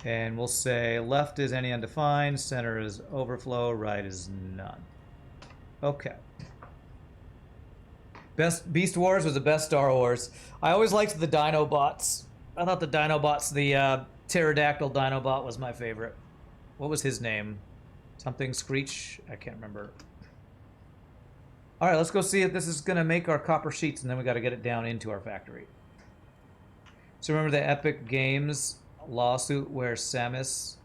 And we'll say left is any undefined, center is overflow, right is none. Okay. Best Beast Wars was the best Star Wars. I always liked the Dinobots. I thought the Dinobots, the pterodactyl Dinobot was my favorite. What was his name? Something Screech? I can't remember. All right, let's go see if this is going to make our copper sheets, and then we got to get it down into our factory. So remember the Epic Games lawsuit where Samus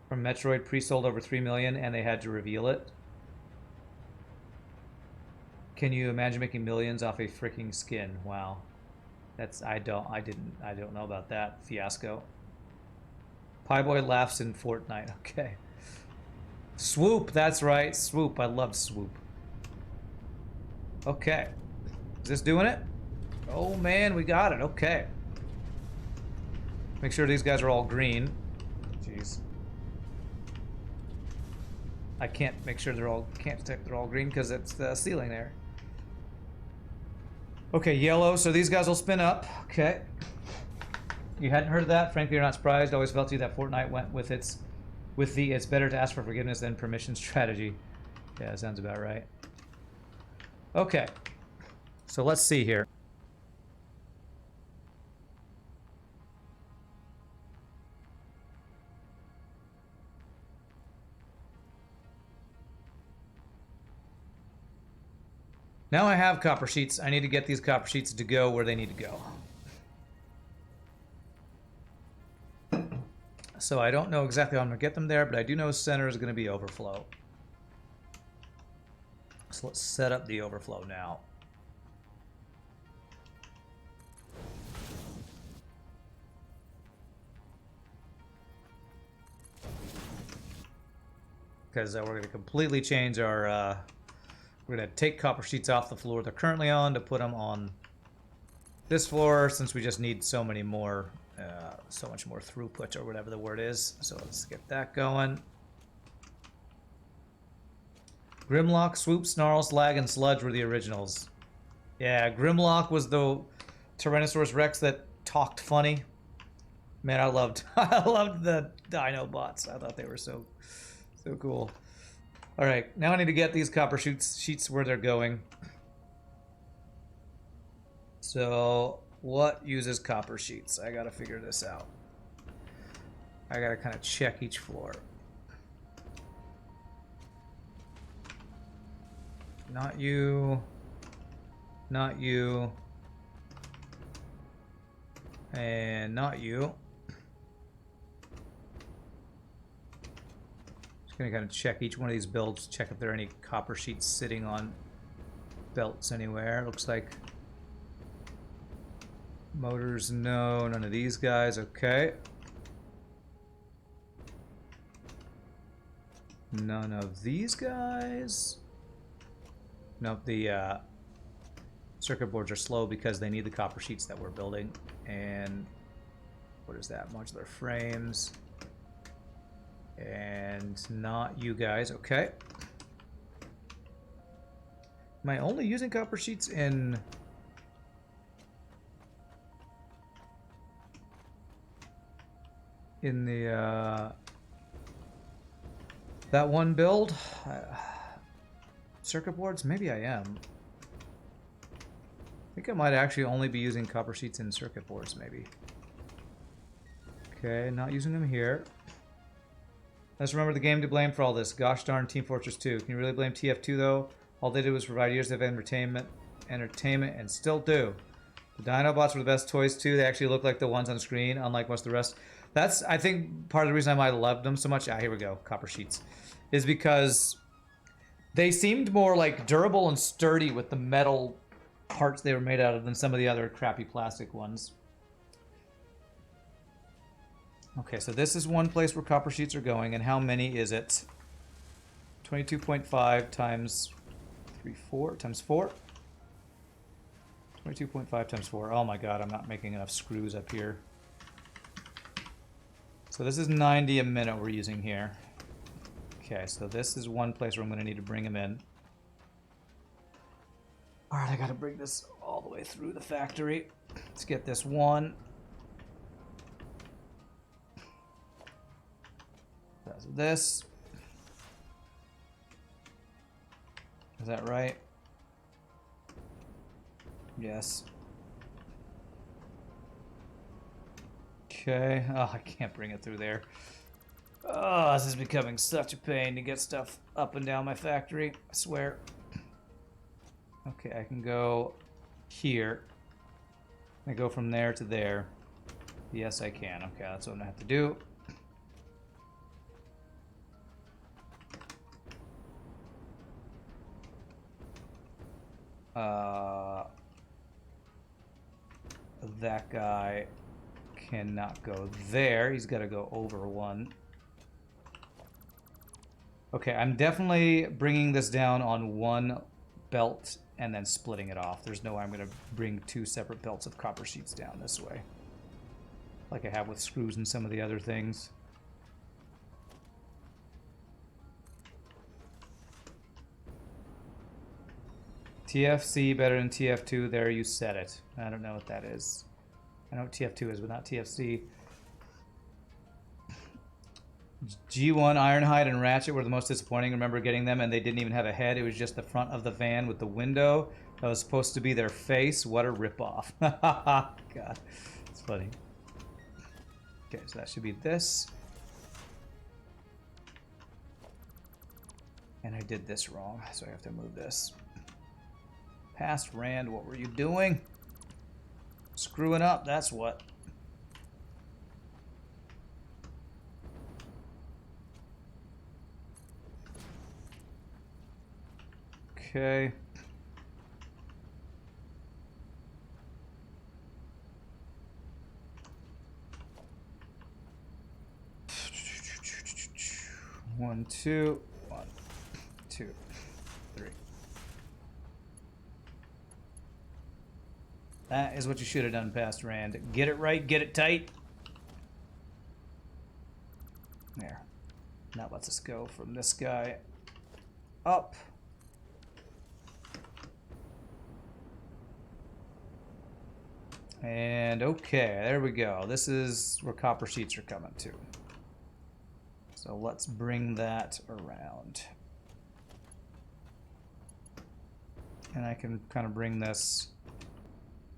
from Metroid pre-sold over 3 million and they had to reveal it? Can you imagine making millions off a freaking skin? Wow. That's I don't know about that fiasco. Pieboy laughs in Fortnite. Okay. Swoop, that's right. Swoop. I love Swoop. Okay. Is this doing it? Oh man, we got it. Okay. Make sure these guys are all green. Jeez. I can't make sure can't detect they're all green because it's the ceiling there. Okay, yellow, so these guys will spin up. Okay. You hadn't heard of that? Frankly, you're not surprised. Always felt to you that Fortnite went with the it's better to ask for forgiveness than permission strategy. Yeah, that sounds about right. Okay. So let's see here. Now I have copper sheets. I need to get these copper sheets to go where they need to go. So I don't know exactly how I'm going to get them there, but I do know center is going to be overflow. So let's set up the overflow now. Because we're going to completely change our... we're going to take copper sheets off the floor they're currently on to put them on this floor, since we just need so many more, so much more throughput, or whatever the word is. So let's get that going. Grimlock, Swoop, Snarl, Slag, and Sludge were the originals. Yeah, Grimlock was the Tyrannosaurus Rex that talked funny. Man, I loved the Dino bots. I thought they were so cool. All right, now I need to get these copper sheets where they're going. So, what uses copper sheets? I gotta figure this out. I gotta kind of check each floor. Not you. Not you. And not you. Just gonna kind of check each one of these builds, check if there are any copper sheets sitting on belts anywhere. Looks like motors, no. None of these guys. Okay. None of these guys. Nope, the circuit boards are slow because they need the copper sheets that we're building. And what is that? Modular frames. And not you guys. Okay. Am I only using copper sheets in... in the, that one build? Circuit boards? Maybe I am. I think I might actually only be using copper sheets in circuit boards, maybe. Okay, not using them here. Let's remember the game to blame for all this. Gosh darn Team Fortress 2. Can you really blame TF2 though? All they did was provide years of entertainment, and still do. The Dinobots were the best toys too. They actually look like the ones on screen, unlike most of the rest. That's, I think, part of the reason I might have loved them so much. Ah, here we go. Copper sheets. Is because they seemed more like durable and sturdy with the metal parts they were made out of than some of the other crappy plastic ones. Okay, so this is one place where copper sheets are going, and how many is it? 22.5 times 4 times 4. 22.5 times 4. Oh my god, I'm not making enough screws up here. So this is 90 a minute we're using here. Okay, so this is one place where I'm going to need to bring them in. Alright, I gotta bring this all the way through the factory. Let's get this one. That's this. Is that right? Yes. Okay. Oh, I can't bring it through there. Oh, this is becoming such a pain to get stuff up and down my factory. I swear. Okay, I can go here. I go from there to there. Yes, I can. Okay, that's what I'm gonna have to do. That guy cannot go there. He's got to go over one. Okay, I'm definitely bringing this down on one belt and then splitting it off. There's no way I'm going to bring 2 separate belts of copper sheets down this way, like I have with screws and some of the other things. TFC better than TF2. There, you said it. I don't know what that is. I know what TF2 is, but not TFC. G1, Ironhide, and Ratchet were the most disappointing. I remember getting them, and they didn't even have a head. It was just the front of the van with the window that was supposed to be their face. What a ripoff. God, it's funny. Okay, so that should be this. And I did this wrong, so I have to move this. Past Rand, what were you doing? Screwing up, that's what. Okay. One, two, 1, 2, 3. That is what you should have done, past Rand. Get it right, get it tight. There. That lets us go from this guy up. And okay, there we go. This is where copper sheets are coming to. So let's bring that around. And I can kind of bring this...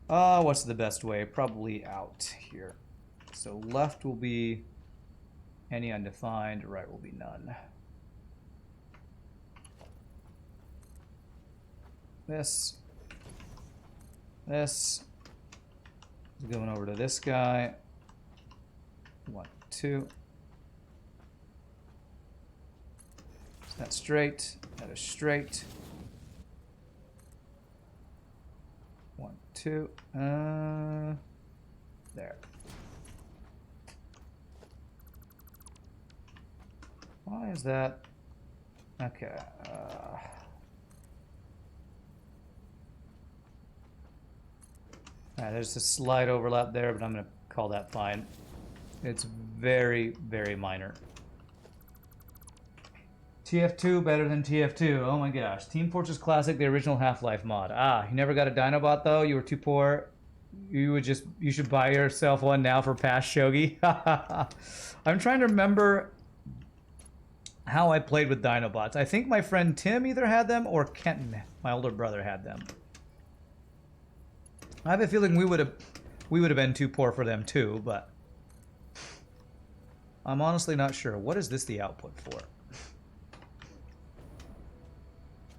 what's the best way? Probably out here. So left will be any undefined, right will be none. This is going over to this guy. 1, 2. So that's straight. That is straight. 1, 2. There. Why is that? Okay. There's a slight overlap there, but I'm going to call that fine. It's very, very minor. TF2 better than TF2. Oh my gosh. Team Fortress Classic, the original Half-Life mod. Ah, you never got a Dinobot though? You were too poor? You should buy yourself one now for past Shogi? I'm trying to remember how I played with Dinobots. I think my friend Tim either had them or Kenton, my older brother, had them. I have a feeling we would have been too poor for them too, but I'm honestly not sure. What is this the output for?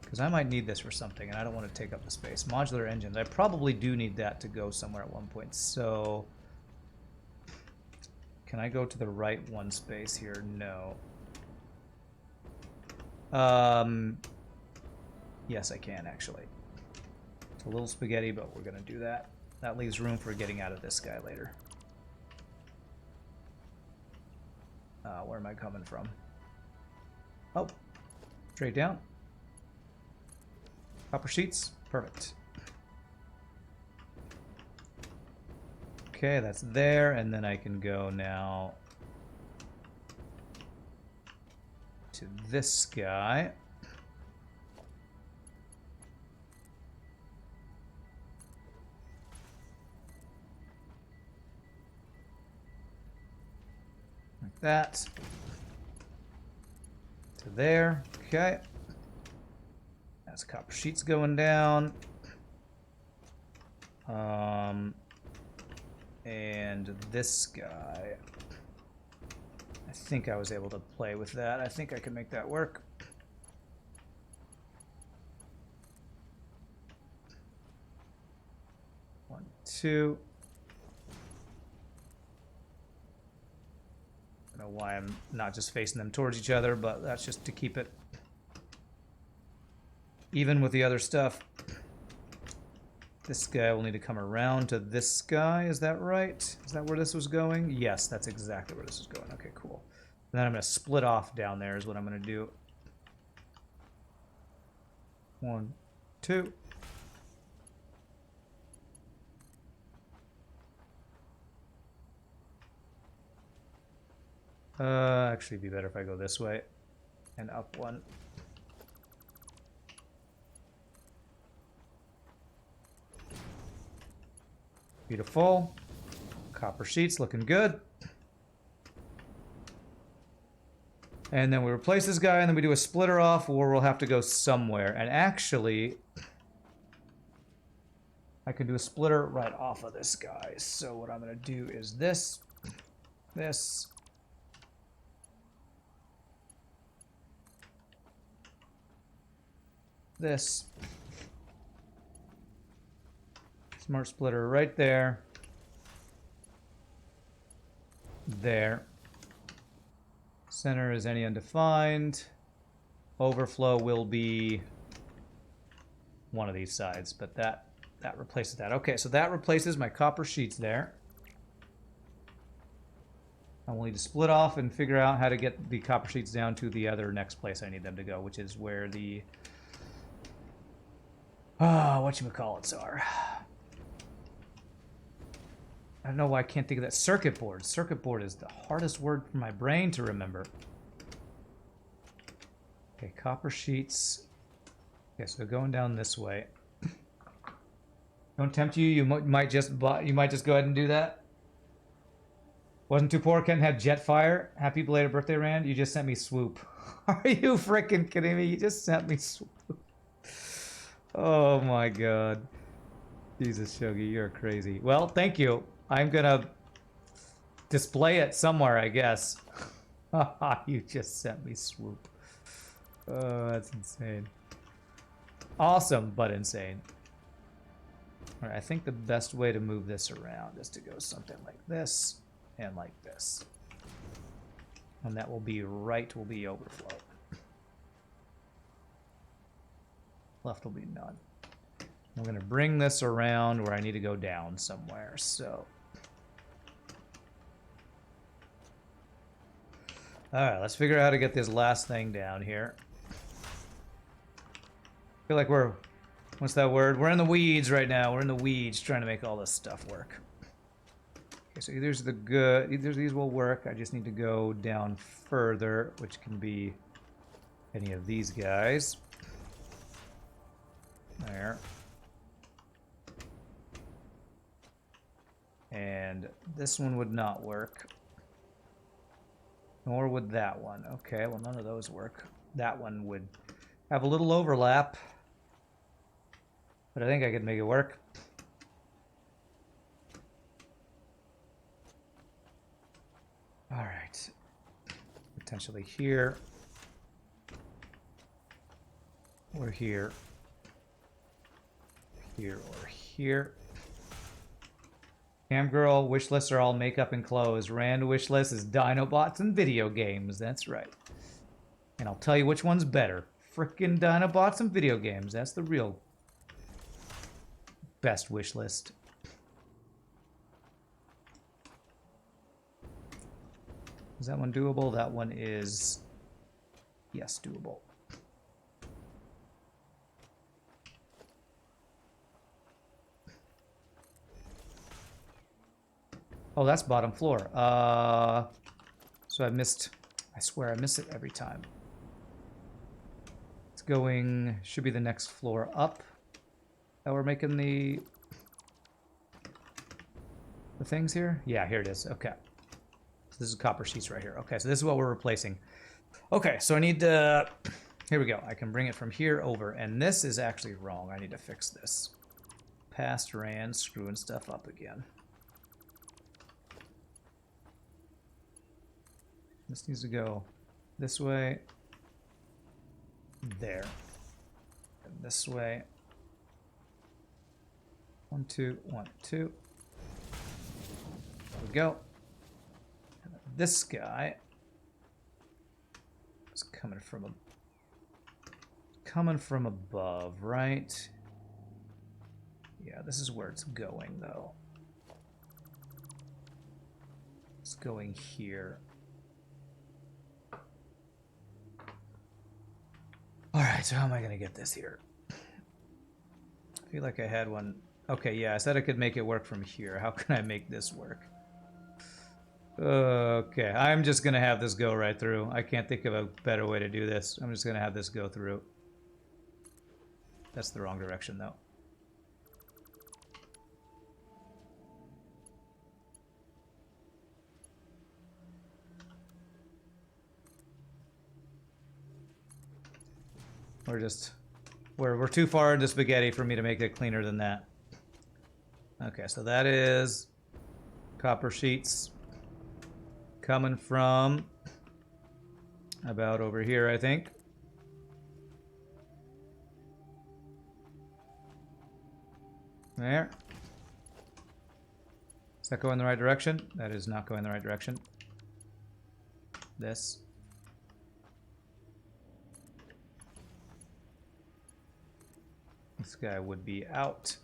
Because I might need this for something, and I don't want to take up the space. Modular engines. I probably do need that to go somewhere at one point. So, can I go to the right one space here? No. Yes, I can, actually. It's a little spaghetti, but we're going to do that. That leaves room for getting out of this guy later. Where am I coming from? Oh, straight down. Copper sheets, perfect. Okay, that's there, and then I can go now to this guy. Like that. To there, okay. That's copper sheets going down. And this guy, I think I was able to play with that. I think I can make that work. One, two. I don't know why I'm not just facing them towards each other, but that's just to keep it even with the other stuff. This guy will need to come around to this guy. Is that right? Is that where this was going? Yes, that's exactly where this is going. Okay, cool. And then I'm going to split off down there is what I'm going to do. 1, 2. Actually, it'd be better if I go this way and up one. Beautiful. Copper sheets looking good. And then we replace this guy, and then we do a splitter off, or we'll have to go somewhere. And actually, I can do a splitter right off of this guy. So what I'm going to do is this, this, this. Smart splitter right there. There. Center is any undefined. Overflow will be one of these sides, but that replaces that. Okay, so that replaces my copper sheets there. I will need to split off and figure out how to get the copper sheets down to the other next place I need them to go, which is where the whatchamacallits are. I don't know why I can't think of that. Circuit board. Circuit board is the hardest word for my brain to remember. Okay, copper sheets. Okay, so going down this way. Don't tempt you. You might just go ahead and do that. Wasn't too poor. Ken had Jetfire. Happy belated birthday, Rand. You just sent me Swoop. Are you freaking kidding me? You just sent me Swoop. Oh my god. Jesus, Shogi, you're crazy. Well, thank you. I'm gonna display it somewhere, I guess. You just sent me Swoop. Oh, that's insane. Awesome, but insane. Alright, I think the best way to move this around is to go something like this and like this. And that will be right, will be overflow. Left will be none. I'm going to bring this around where I need to go down somewhere, so. Alright, let's figure out how to get this last thing down here. I feel like we're, what's that word? We're in the weeds right now. We're in the weeds trying to make all this stuff work. Okay, so either these will work. I just need to go down further, which can be any of these guys. There. And this one would not work. Nor would that one. Okay, well, none of those work. That one would have a little overlap. But I think I could make it work. All right. Potentially here. Or here. Here or here. Cam girl wish lists are all makeup and clothes. Rand wish list is Dinobots and video games. That's right. And I'll tell you which one's better. Frickin' Dinobots and video games. That's the real best wish list. Is that one doable? That one is, yes, doable. Oh, that's bottom floor. So I missed, I swear I miss it every time. It's going, should be the next floor up that we're making the things here. Yeah, here it is. Okay. So this is copper sheets right here. Okay, so this is what we're replacing. Okay, so I need to, here we go. I can bring it from here over, and this is actually wrong. I need to fix this. Past Rand screwing stuff up again. This needs to go this way, there, and this way. 1, 2, 1, 2. There we go. And this guy is coming from above, right? Yeah, this is where it's going, though. It's going here. Alright, so how am I going to get this here? I feel like I had one. Okay, yeah, I said I could make it work from here. How can I make this work? Okay, I'm just gonna have this go right through. I can't think of a better way to do this. I'm just gonna have this go through. That's the wrong direction, though. We're too far into spaghetti for me to make it cleaner than that. Okay, so that is copper sheets coming from about over here, I think. There. Does that go in the right direction? That is not going in the right direction. This. This guy would be out.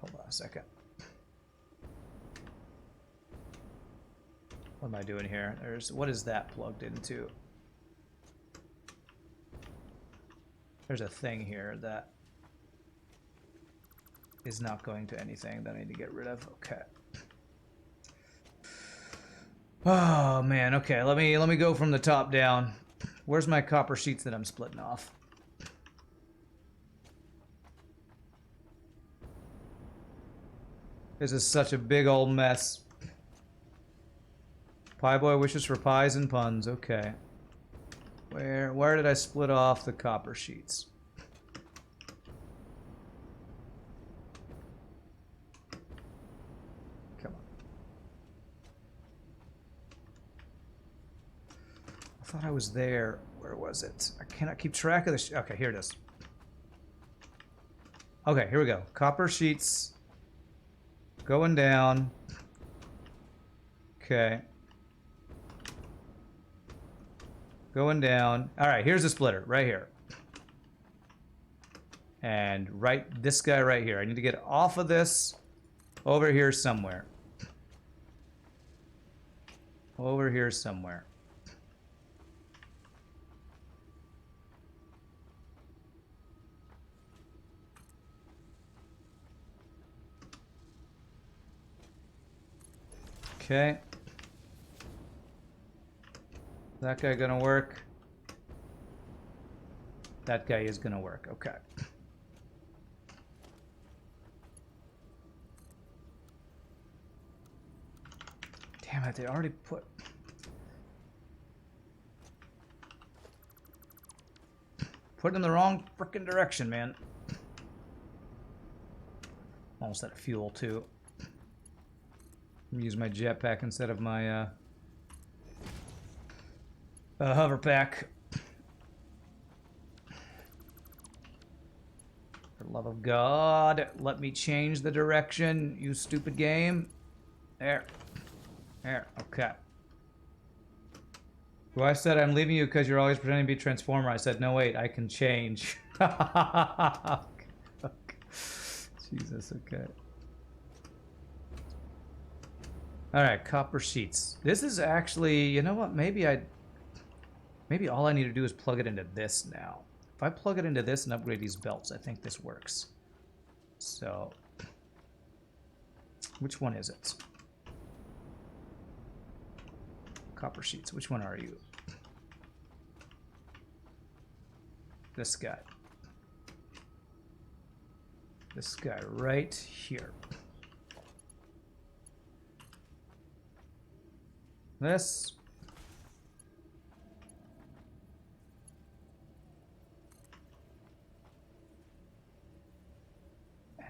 Hold on a second. What am I doing here? What is that plugged into? There's a thing here that is not going to anything that I need to get rid of. Okay. Oh man, okay, let me go from the top down. Where's my copper sheets that I'm splitting off? This is such a big old mess. Pie boy wishes for pies and puns. Okay. Where did I split off the copper sheets? Come on. I thought I was there. Where was it? I cannot keep track of this. Okay, here it is. Okay, here we go. Copper sheets going down. Okay. Going down. All right, here's the splitter right here. And this guy right here. I need to get off of this over here somewhere. Over here somewhere. Okay. That guy gonna work? That guy is gonna work. Okay. Damn it, they already put it in the wrong frickin' direction, man. Almost out of fuel too. I'm gonna use my jetpack instead of my hover pack. For the love of God, let me change the direction, you stupid game. There. There, okay. Well, I said I'm leaving you because you're always pretending to be Transformer. I said, no, wait, I can change. Jesus, okay. Alright, copper sheets. This is actually, you know what, maybe all I need to do is plug it into this now. If I plug it into this and upgrade these belts, I think this works. So, which one is it? Copper sheets, which one are you? This guy. This guy right here. This.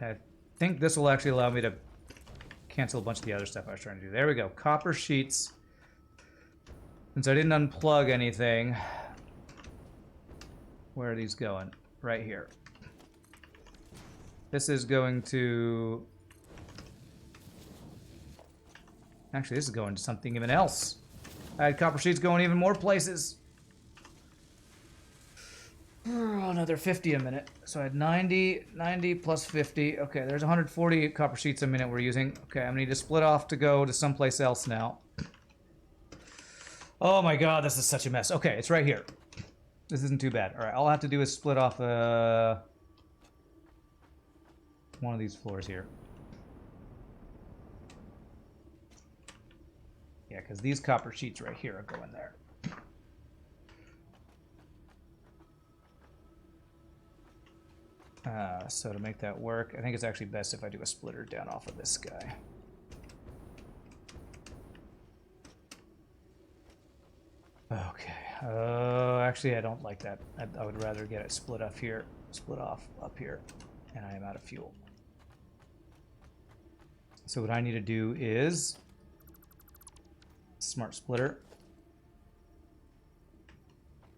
And I think this will actually allow me to cancel a bunch of the other stuff I was trying to do. There we go. Copper sheets. Since I didn't unplug anything, where are these going? Right here. This is going to... Actually, this is going to something even else. I had copper sheets going even more places. Oh, another 50 a minute. So I had 90 plus 50. Okay, there's 140 copper sheets a minute we're using. Okay, I'm gonna need to split off to go to someplace else now. Oh my god, this is such a mess. Okay, it's right here. This isn't too bad. Alright, all I have to do is split off one of these floors here. Yeah, because these copper sheets right here are going there. So to make that work, I think it's actually best if I do a splitter down off of this guy. Okay. Actually, I don't like that. I would rather get it split off here, split off up here, and I am out of fuel. So what I need to do is smart splitter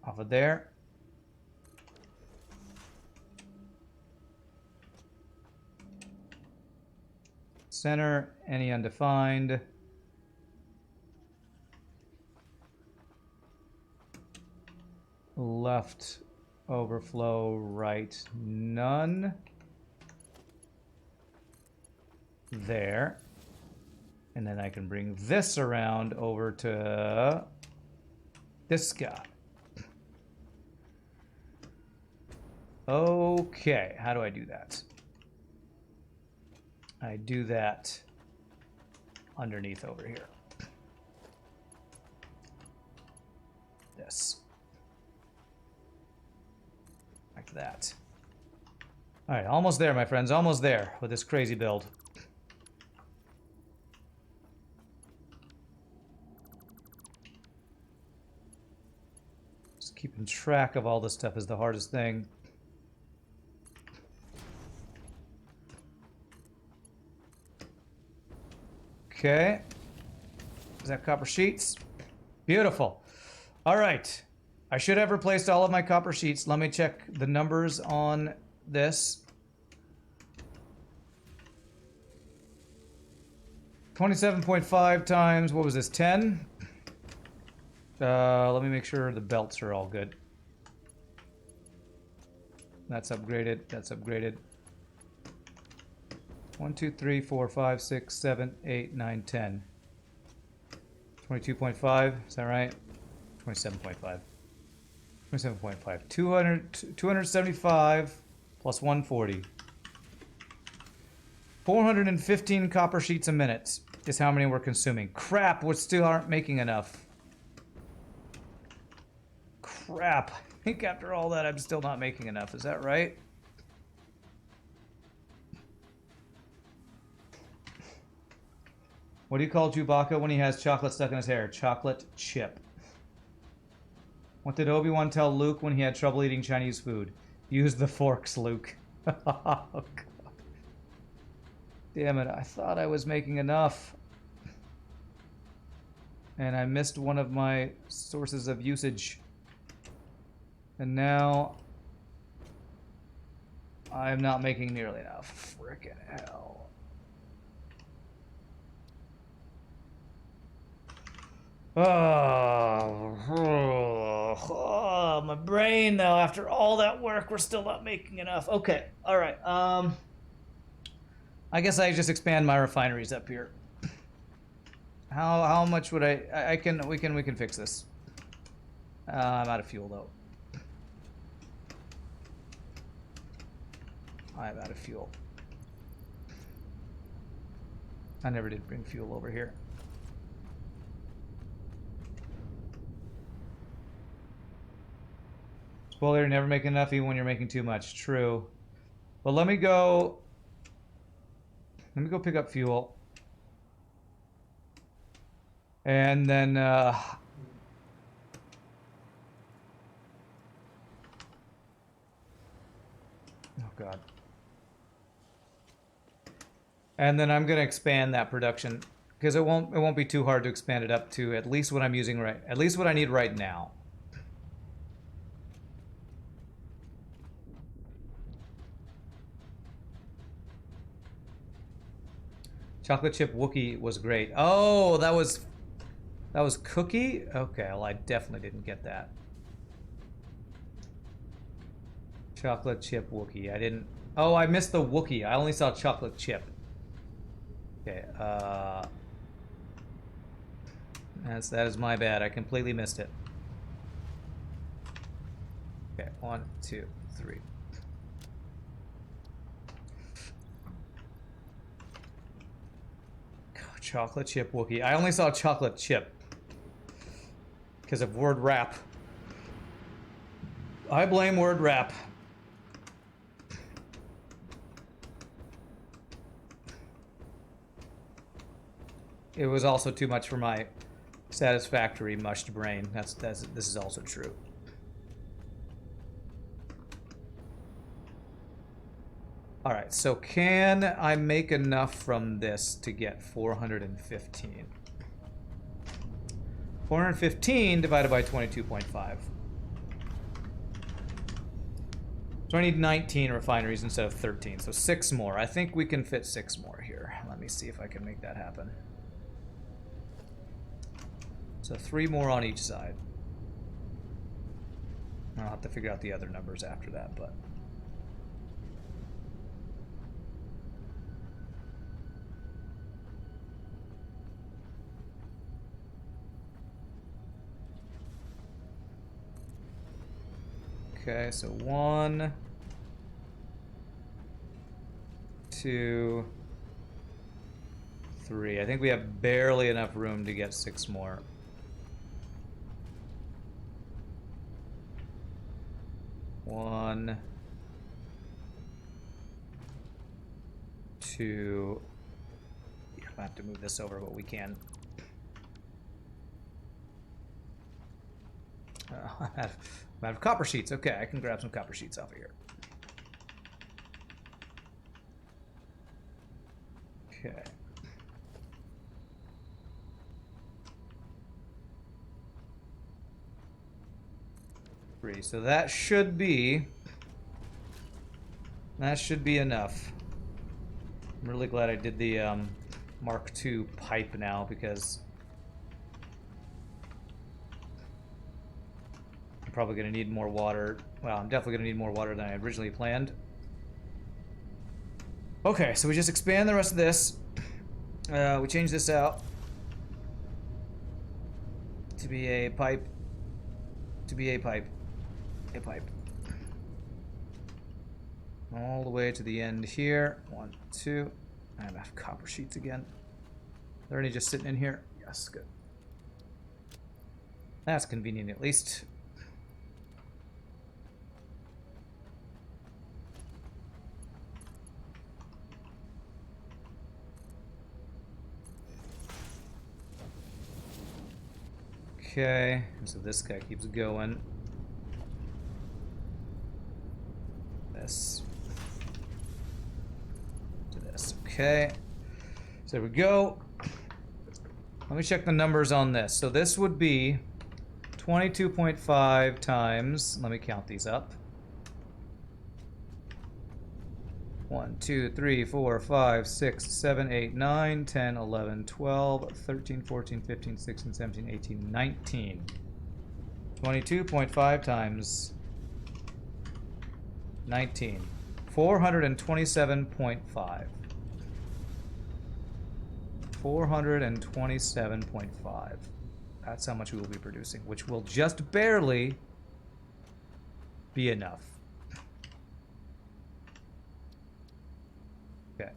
off of there. Center, any undefined. Left overflow, right none. There. And then I can bring this around over to this guy. Okay, how do I do that? I do that underneath over here. This. Like that. All right, almost there, my friends. Almost there with this crazy build. Just keeping track of all this stuff is the hardest thing. Okay. Is that copper sheets? Beautiful. All right. I should have replaced all of my copper sheets. Let me check the numbers on this. 27.5 times, what was this, 10? Let me make sure the belts are all good. That's upgraded, that's upgraded. 1, 2, 3, 4, 5, 6, 7, 8, 9, 10. 22.5, is that right? 27.5. 27.5. 275 plus 140. 415 copper sheets a minute is how many we're consuming. Crap, we still aren't making enough. Crap. I think after all that, I'm still not making enough. Is that right? What do you call Chewbacca when he has chocolate stuck in his hair? Chocolate chip. What did Obi-Wan tell Luke when he had trouble eating Chinese food? Use the forks, Luke. Oh, God. Damn it, I thought I was making enough. And I missed one of my sources of usage. And now I'm not making nearly enough. Frickin' hell. Oh, my brain though, after all that work, we're still not making enough. Okay, all right. I guess I just expand my refineries up here. How much would I can we can fix this. I'm out of fuel though. I'm out of fuel. I never did bring fuel over here. Well, you're never making enough even when you're making too much. True. But let me go pick up fuel. And then oh God. And then I'm gonna expand that production because it won't be too hard to expand it up to at least what I'm using at least what I need right now. Chocolate chip Wookie was great. Oh, that was Cookie? Okay, well I definitely didn't get that. Chocolate chip Wookie. I didn't. Oh, I missed the Wookie. I only saw chocolate chip. Okay, that is my bad. I completely missed it. Okay, 1, 2, 3. Chocolate chip Wookie. I only saw chocolate chip because of word rap. I blame word rap. It was also too much for my satisfactory mushed brain. This is also true. All right, so can I make enough from this to get 415? 415 divided by 22.5. So I need 19 refineries instead of 13, so 6 more. I think we can fit 6 more here. Let me see if I can make that happen. So 3 more on each side. I'll have to figure out the other numbers after that, but... Okay, so 1, 2, 3. I think we have barely enough room to get 6 more. One, 2. Yeah, I have to move this over, but we can. I have copper sheets. Okay, I can grab some copper sheets off of here. Okay. Three. So that should be enough. I'm really glad I did the Mark II pipe now because I'm probably going to need more water. Well, I'm definitely going to need more water than I originally planned. Okay, so we just expand the rest of this. We change this out to be a pipe. To be a pipe. A pipe. All the way to the end here. 1, 2. I have copper sheets again. They're already just sitting in here. Yes, good. That's convenient at least. Okay, so this guy keeps going. This to this. Okay, so there we go. Let me check the numbers on this. So this would be 22.5 times, let me count these up. 1, 2, 3, 4, 5, 6, 7, 8, 9, 10, 11, 12, 13, 14, 15, 16, 17, 18, 19. 22.5 times 19. 427.5. 427.5. That's how much we will be producing, which will just barely be enough. Okay.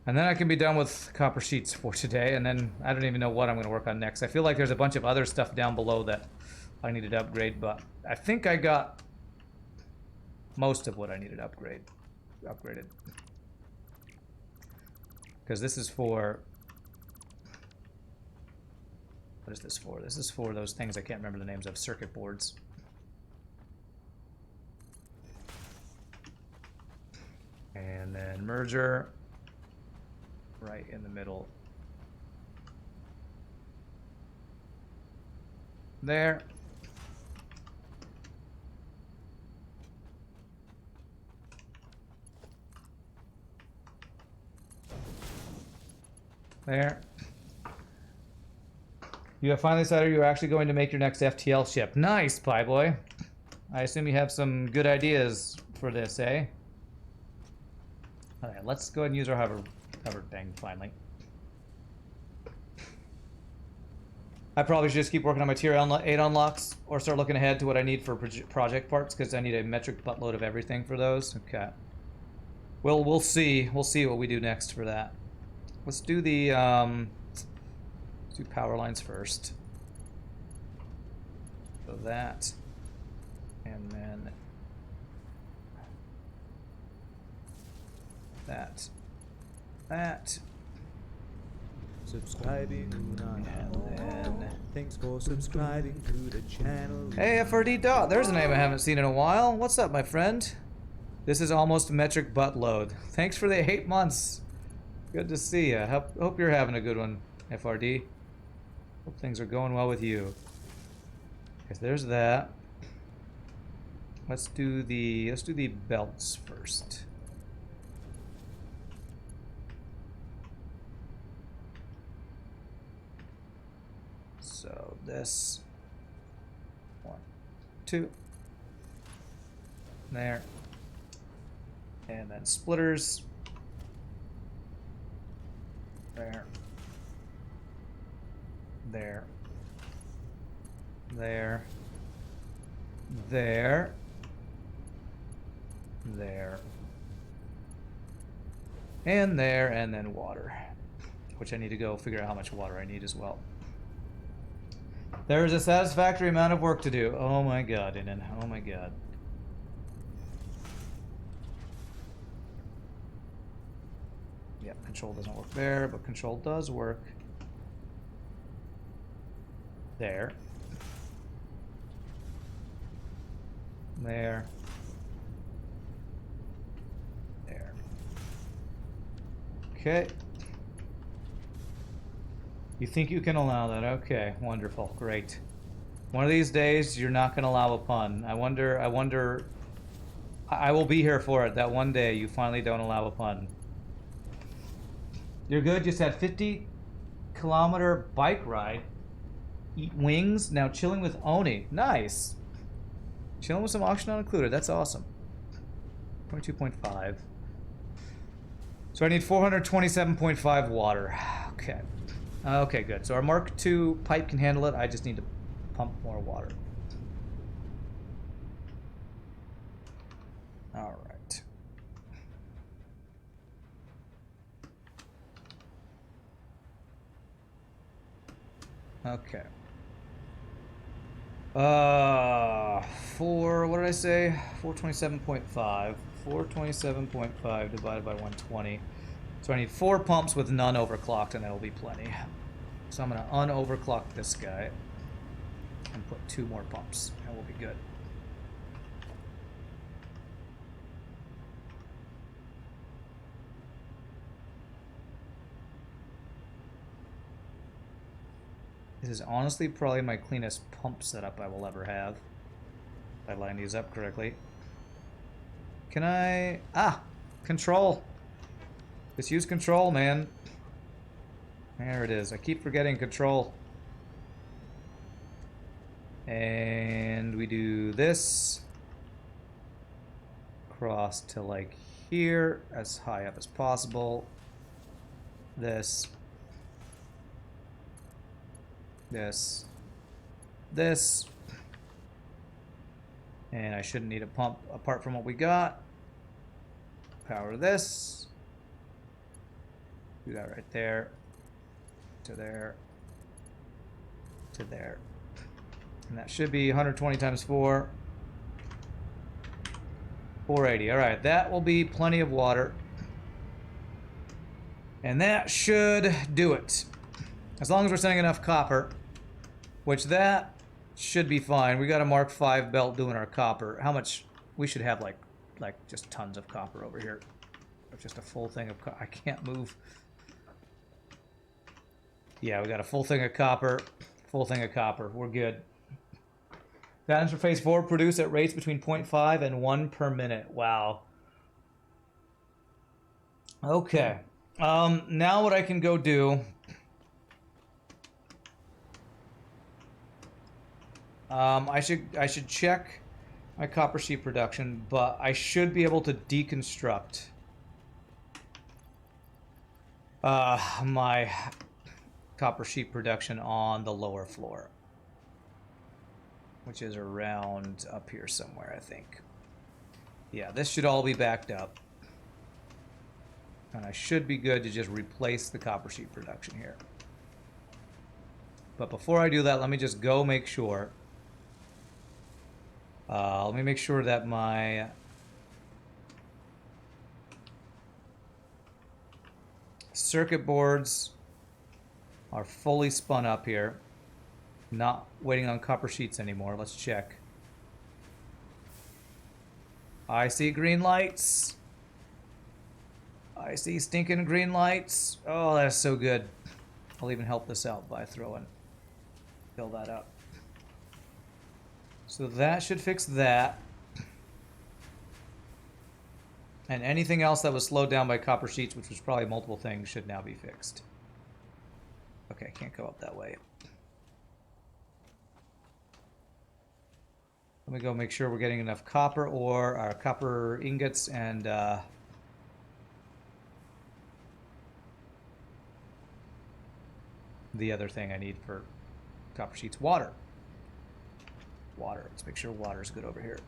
And then I can be done with copper sheets for today, and then I don't even know what I'm going to work on next. I feel like there's a bunch of other stuff down below that I needed to upgrade, but I think I got most of what I needed upgraded. Because this is for... What is this for? This is for those things I can't remember the names of, circuit boards. And then merger. Right in the middle. There. There. You have finally decided you're actually going to make your next FTL ship. Nice, Pie Boy. I assume you have some good ideas for this, eh? Alright, let's go ahead and use our hover thing finally. I probably should just keep working on my tier 8 unlocks or start looking ahead to what I need for project parts because I need a metric buttload of everything for those. Okay. We'll see. We'll see what we do next for that. Let's do the let's do power lines first. So that, and then that, that, Subscribing and then. Thanks for subscribing to the channel. Hey, FRD Dot. There's a name I haven't seen in a while. What's up, my friend? This is almost metric butt load. Thanks for the 8 months. Good to see you. Hope you're having a good one, FRD. Hope things are going well with you. Okay, so there's that. Let's do the belts first. So this 1, 2, there, and then splitters there, there, there, there, there, and there, and then water, which I need to go figure out how much water I need as well. There's a satisfactory amount of work to do. Oh my god, Inan. Oh my god. Yep, control doesn't work there, but control does work there. There. There. Okay. You think you can allow that? Okay, wonderful, great. One of these days, you're not going to allow a pun. I wonder, I will be here for it, that one day you finally don't allow a pun. You're good, just had 50-kilometer bike ride. Eat wings, now chilling with Oni. Nice. Chilling with some auction not included, that's awesome. 22.5. So I need 427.5 water. Okay. Okay, good. So our Mark II pipe can handle it. I just need to pump more water. All right. Okay. What did I say? 427.5. 427.5 divided by 120. So I need 4 pumps with none overclocked, and that'll be plenty. So I'm going to unoverclock this guy and put 2 more pumps, and we'll be good. This is honestly probably my cleanest pump setup I will ever have. If I line these up correctly. Can I... control. Just use control, man. There it is. I keep forgetting control. And we do this. Cross to like here, as high up as possible. This. This. This. And I shouldn't need a pump apart from what we got. Power this. Do that right there, to there, to there. And that should be 120 times 4. 480. All right, that will be plenty of water. And that should do it. As long as we're sending enough copper, which that should be fine. We got a Mark V belt doing our copper. How much? We should have like just tons of copper over here. Just a full thing of copper. I can't move. Yeah, we got a full thing of copper. Full thing of copper. We're good. Patterns for phase 4 produce at rates between 0.5 and 1 per minute. Wow. Okay. Now what I can go do... I should check my copper sheet production, but I should be able to deconstruct my copper sheet production on the lower floor, which is around up here somewhere, I think. Yeah, this should all be backed up. And I should be good to just replace the copper sheet production here. But before I do that, let me just go make sure. Let me make sure that my circuit boards are fully spun up here. Not waiting on copper sheets anymore. Let's check. I see green lights. I see stinking green lights. Oh, that's so good. I'll even help this out by fill that up. So that should fix that. And anything else that was slowed down by copper sheets, which was probably multiple things, should now be fixed. Okay, can't go up that way. Let me go make sure we're getting enough copper ore, our copper ingots, and the other thing I need for copper sheets, water. Water. Let's make sure water's good over here.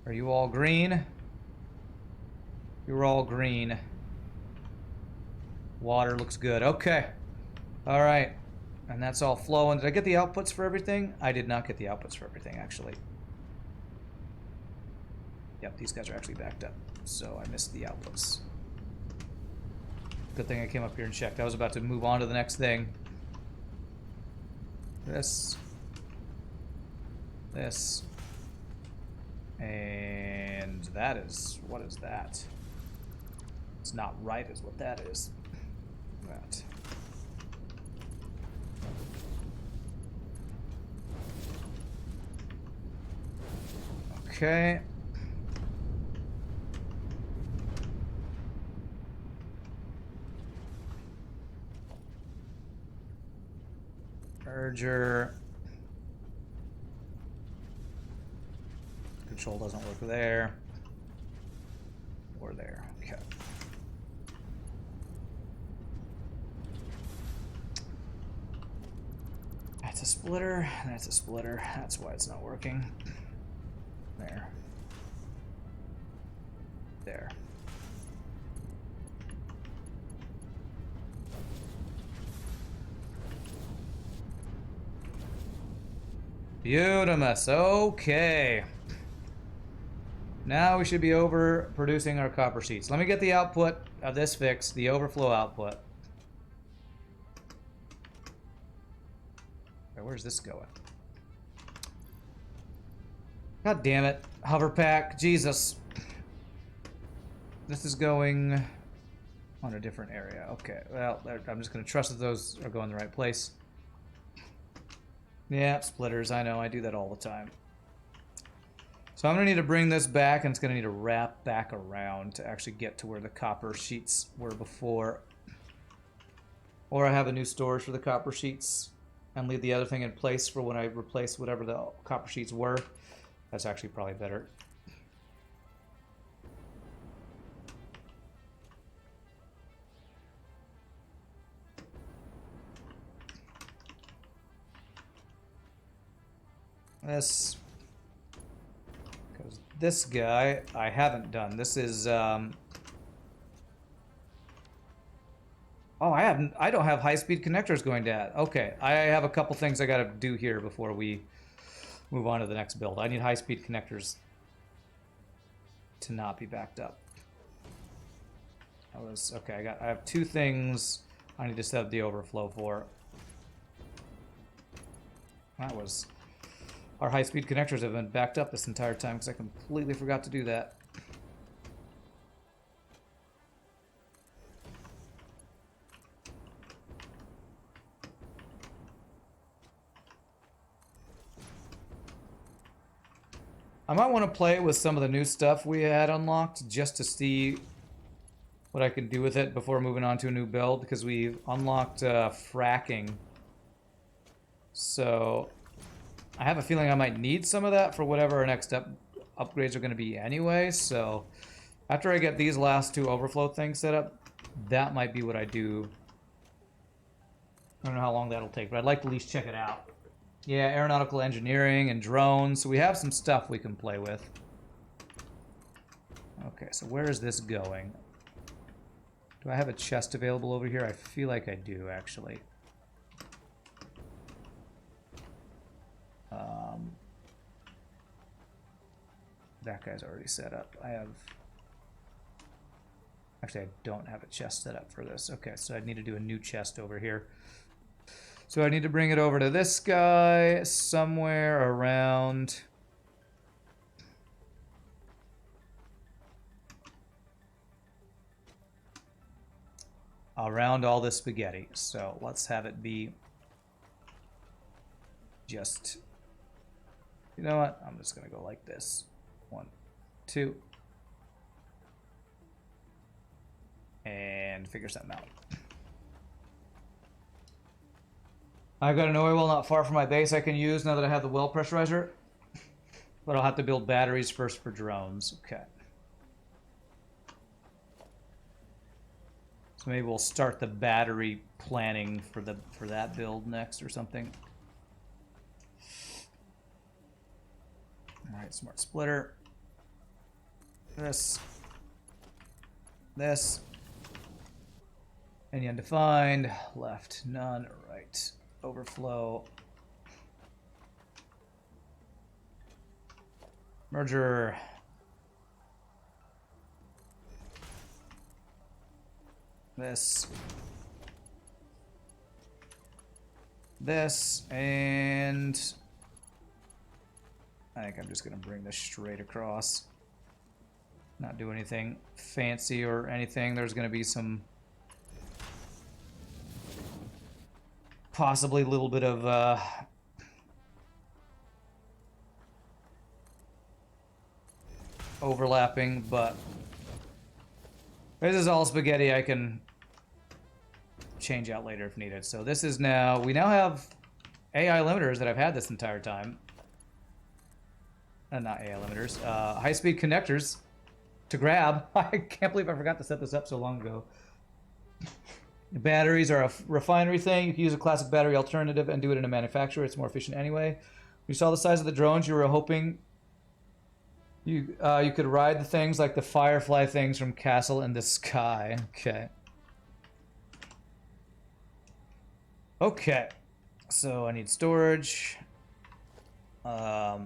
Are you all green? You're all green. Water looks good. Okay. All right. And that's all flowing. Did I get the outputs for everything? I did not get the outputs for everything, actually. Yep, these guys are actually backed up. So I missed the outputs. Good thing I came up here and checked. I was about to move on to the next thing. This. This. And that is... What is that? It's not right is what that is. That. Okay. Merger. Control doesn't work there. Or there. Okay. That's a splitter. That's a splitter. That's why it's not working. There. There. Beautimus. Okay. Now we should be over producing our copper sheets. Let me get the output of this fixed, the overflow output. Where's this going? God damn it. Hover pack. Jesus. This is going on a different area. Okay. Well, I'm just going to trust that those are going the right place. Yeah, splitters. I know. I do that all the time. So I'm going to need to bring this back, and it's going to need to wrap back around to actually get to where the copper sheets were before. Or I have a new storage for the copper sheets and leave the other thing in place for when I replace whatever the copper sheets were. That's actually probably better. This, because this guy I haven't done. This is oh, I don't have high-speed connectors going to that. Okay, I have a couple things I got to do here before we move on to the next build. I need high-speed connectors to not be backed up. Okay. I have two things I need to set up the overflow for. That was... Our high-speed connectors have been backed up this entire time because I completely forgot to do that. I might want to play with some of the new stuff we had unlocked just to see what I can do with it before moving on to a new build, because we've unlocked fracking. So I have a feeling I might need some of that for whatever our next upgrades are going to be anyway. So after I get these last two overflow things set up, that might be what I do. I don't know how long that'll take, but I'd like to at least check it out. Yeah, aeronautical engineering and drones. So we have some stuff we can play with. Okay, so where is this going? Do I have a chest available over here? I feel like I do, actually. That guy's already set up. I have... Actually, I don't have a chest set up for this. Okay, so I need to do a new chest over here. So I need to bring it over to this guy somewhere around... around all this spaghetti. So let's have it be just... You know what? I'm just going to go like this. 1, 2... and figure something out. I've got an oil well not far from my base I can use now that I have the well pressurizer. But I'll have to build batteries first for drones. Okay. So maybe we'll start the battery planning for that build next or something. Alright, smart splitter. This. Any undefined, left, none, right, overflow. Merger. This, and I think I'm just gonna bring this straight across. Not do anything fancy or anything. There's gonna be some possibly a little bit of overlapping, but this is all spaghetti I can change out later if needed. So this is now, we now have AI limiters that I've had this entire time. Not AI limiters, high-speed connectors to grab. I can't believe I forgot to set this up so long ago. Batteries are a refinery thing. You can use a classic battery alternative and do it in a manufacturer. It's more efficient anyway. You saw the size of the drones. You were hoping you could ride the things like the Firefly things from Castle in the Sky. Okay. Okay. So I need storage. I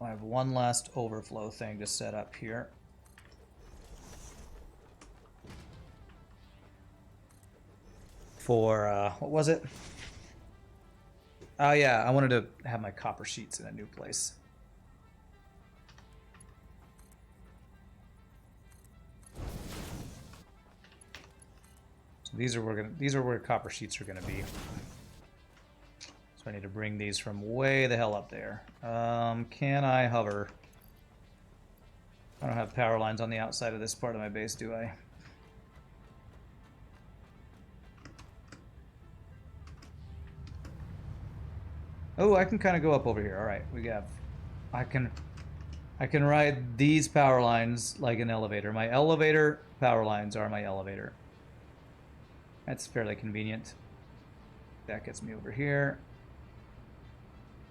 have one last overflow thing to set up here. For, what was it? Oh yeah, I wanted to have my copper sheets in a new place. So these are where copper sheets are gonna be. So I need to bring these from way the hell up there. Can I hover? I don't have power lines on the outside of this part of my base, do I? Oh, I can kind of go up over here. All right, we have. I can ride these power lines like an elevator. My elevator power lines are my elevator. That's fairly convenient. That gets me over here.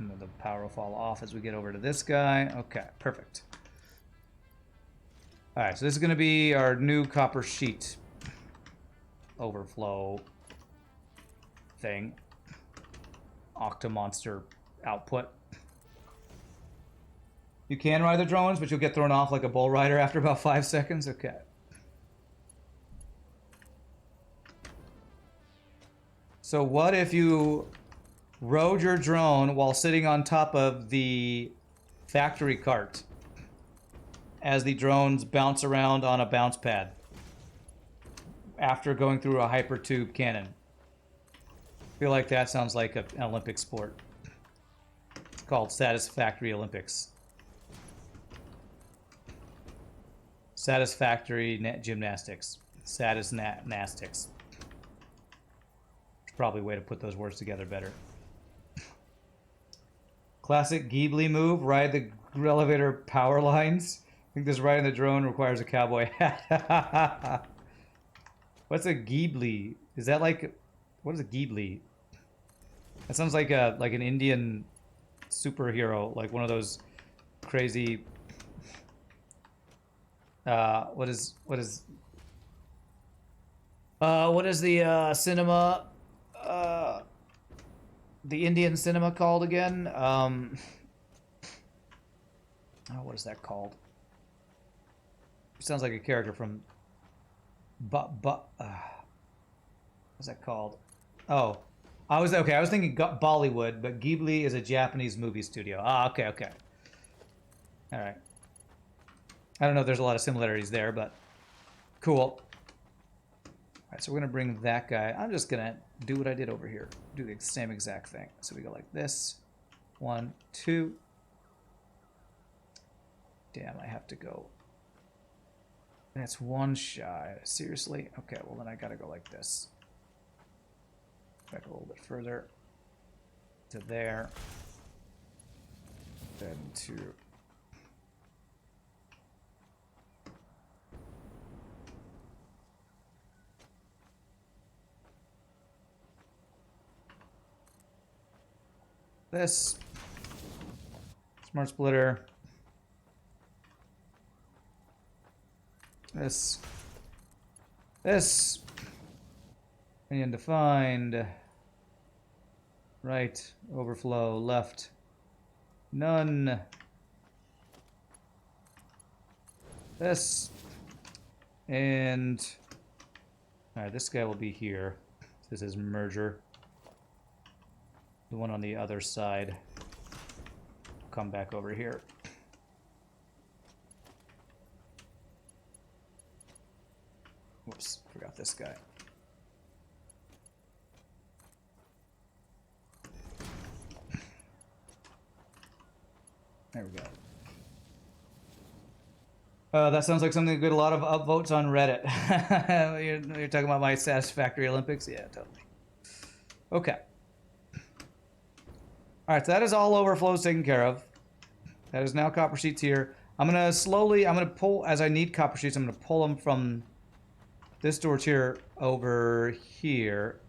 And then the power will fall off as we get over to this guy. Okay, perfect. All right, so this is going to be our new copper sheet overflow thing. Octomonster output. You can ride the drones, but you'll get thrown off like a bull rider after about 5 seconds. Okay. So what if you rode your drone while sitting on top of the factory cart as the drones bounce around on a bounce pad after going through a hypertube cannon? I feel like that sounds like an Olympic sport. It's called Satisfactory Olympics. Satisfactory gymnastics. Satisnastics. There's probably a way to put those words together better. Classic Ghibli move, ride the elevator power lines. I think this riding the drone requires a cowboy hat. What's a Ghibli? Is that like, what is a Ghibli? That sounds like an Indian superhero, like one of those crazy What is the cinema, the Indian cinema called again? Oh, what is that called? Sounds like a character from what's that called? Oh, I was thinking Bollywood, but Ghibli is a Japanese movie studio. Ah, okay. All right. I don't know if there's a lot of similarities there, but cool. All right, so we're gonna bring that guy. I'm just gonna do what I did over here. Do the same exact thing. So we go like this. 1, 2. Damn, I have to go. That's 1 shy. Seriously? Okay, well then I gotta go like this. Back a little bit further. To there. Then to... this. Smart splitter. This. Undefined. Right. Overflow. Left. None. This. And... Alright, this guy will be here. This is merger. The one on the other side. Come back over here. Whoops, forgot this guy. There we go. That sounds like something that get a lot of upvotes on Reddit. You're talking about my Satisfactory Olympics? Yeah, totally. Okay. Alright, so that is all overflows taken care of. That is now copper sheets here. I'm going to pull, as I need copper sheets, I'm going to pull them from this storage here over here,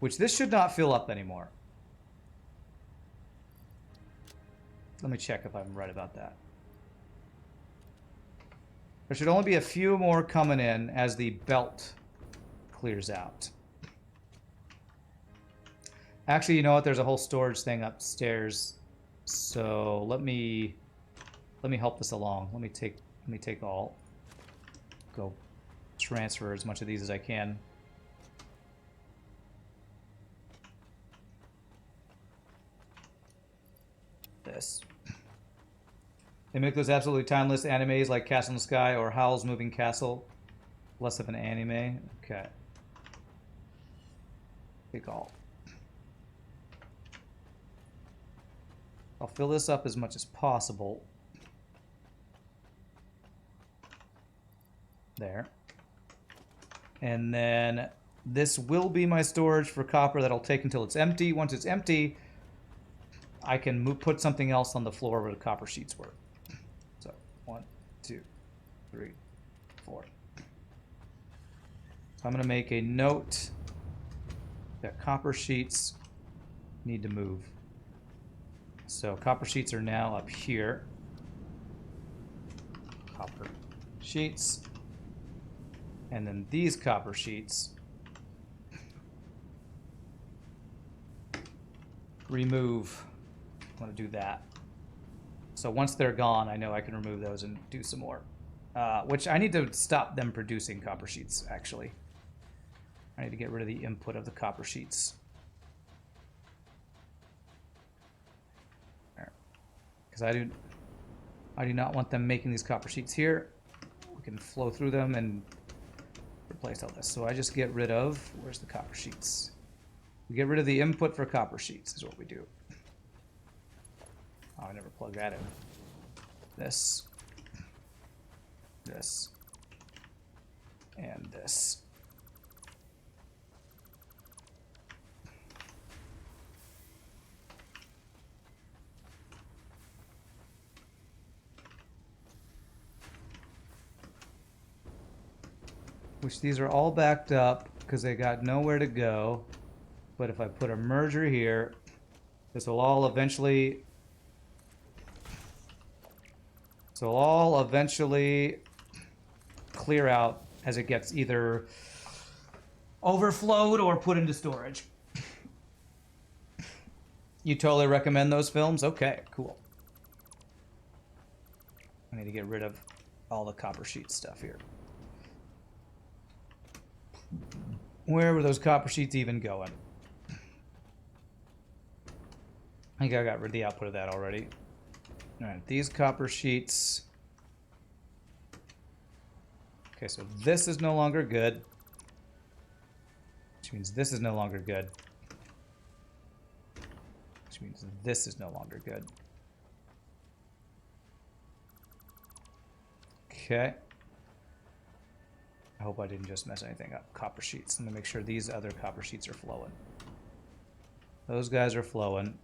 which this should not fill up anymore. Let me check if I'm right about that. There should only be a few more coming in as the belt clears out. Actually, you know what? There's a whole storage thing upstairs. So let me help this along. Let me take all. Go transfer as much of these as I can. This. They make those absolutely timeless animes like Castle in the Sky or Howl's Moving Castle. Less of an anime. Okay. Take all. I'll fill this up as much as possible. There. And then this will be my storage for copper that'll take until it's empty. Once it's empty, I can put something else on the floor where the copper sheets were. So 1, 2, 3, 4. So I'm going to make a note that copper sheets need to move. So copper sheets are now up here. Copper sheets. And then these copper sheets remove. I want to do that. So once they're gone, I know I can remove those and do some more. Which I need to stop them producing copper sheets, actually. I need to get rid of the input of the copper sheets. Because I do not want them making these copper sheets here. We can flow through them and replace all this. So I just get rid of, where's the copper sheets? We get rid of the input for copper sheets is what we do. Oh, I never plug that in. This, and this. Which these are all backed up because they got nowhere to go. But if I put a merger here, this will all eventually clear out as it gets either overflowed or put into storage. You totally recommend those films? Okay, cool. I need to get rid of all the copper sheet stuff here. Where were those copper sheets even going? I think I got rid of the output of that already. Alright, these copper sheets. Okay, so this is no longer good. Which means this is no longer good. Which means this is no longer good. Okay. I hope I didn't just mess anything up. Copper sheets. Let me make sure these other copper sheets are flowing. Those guys are flowing.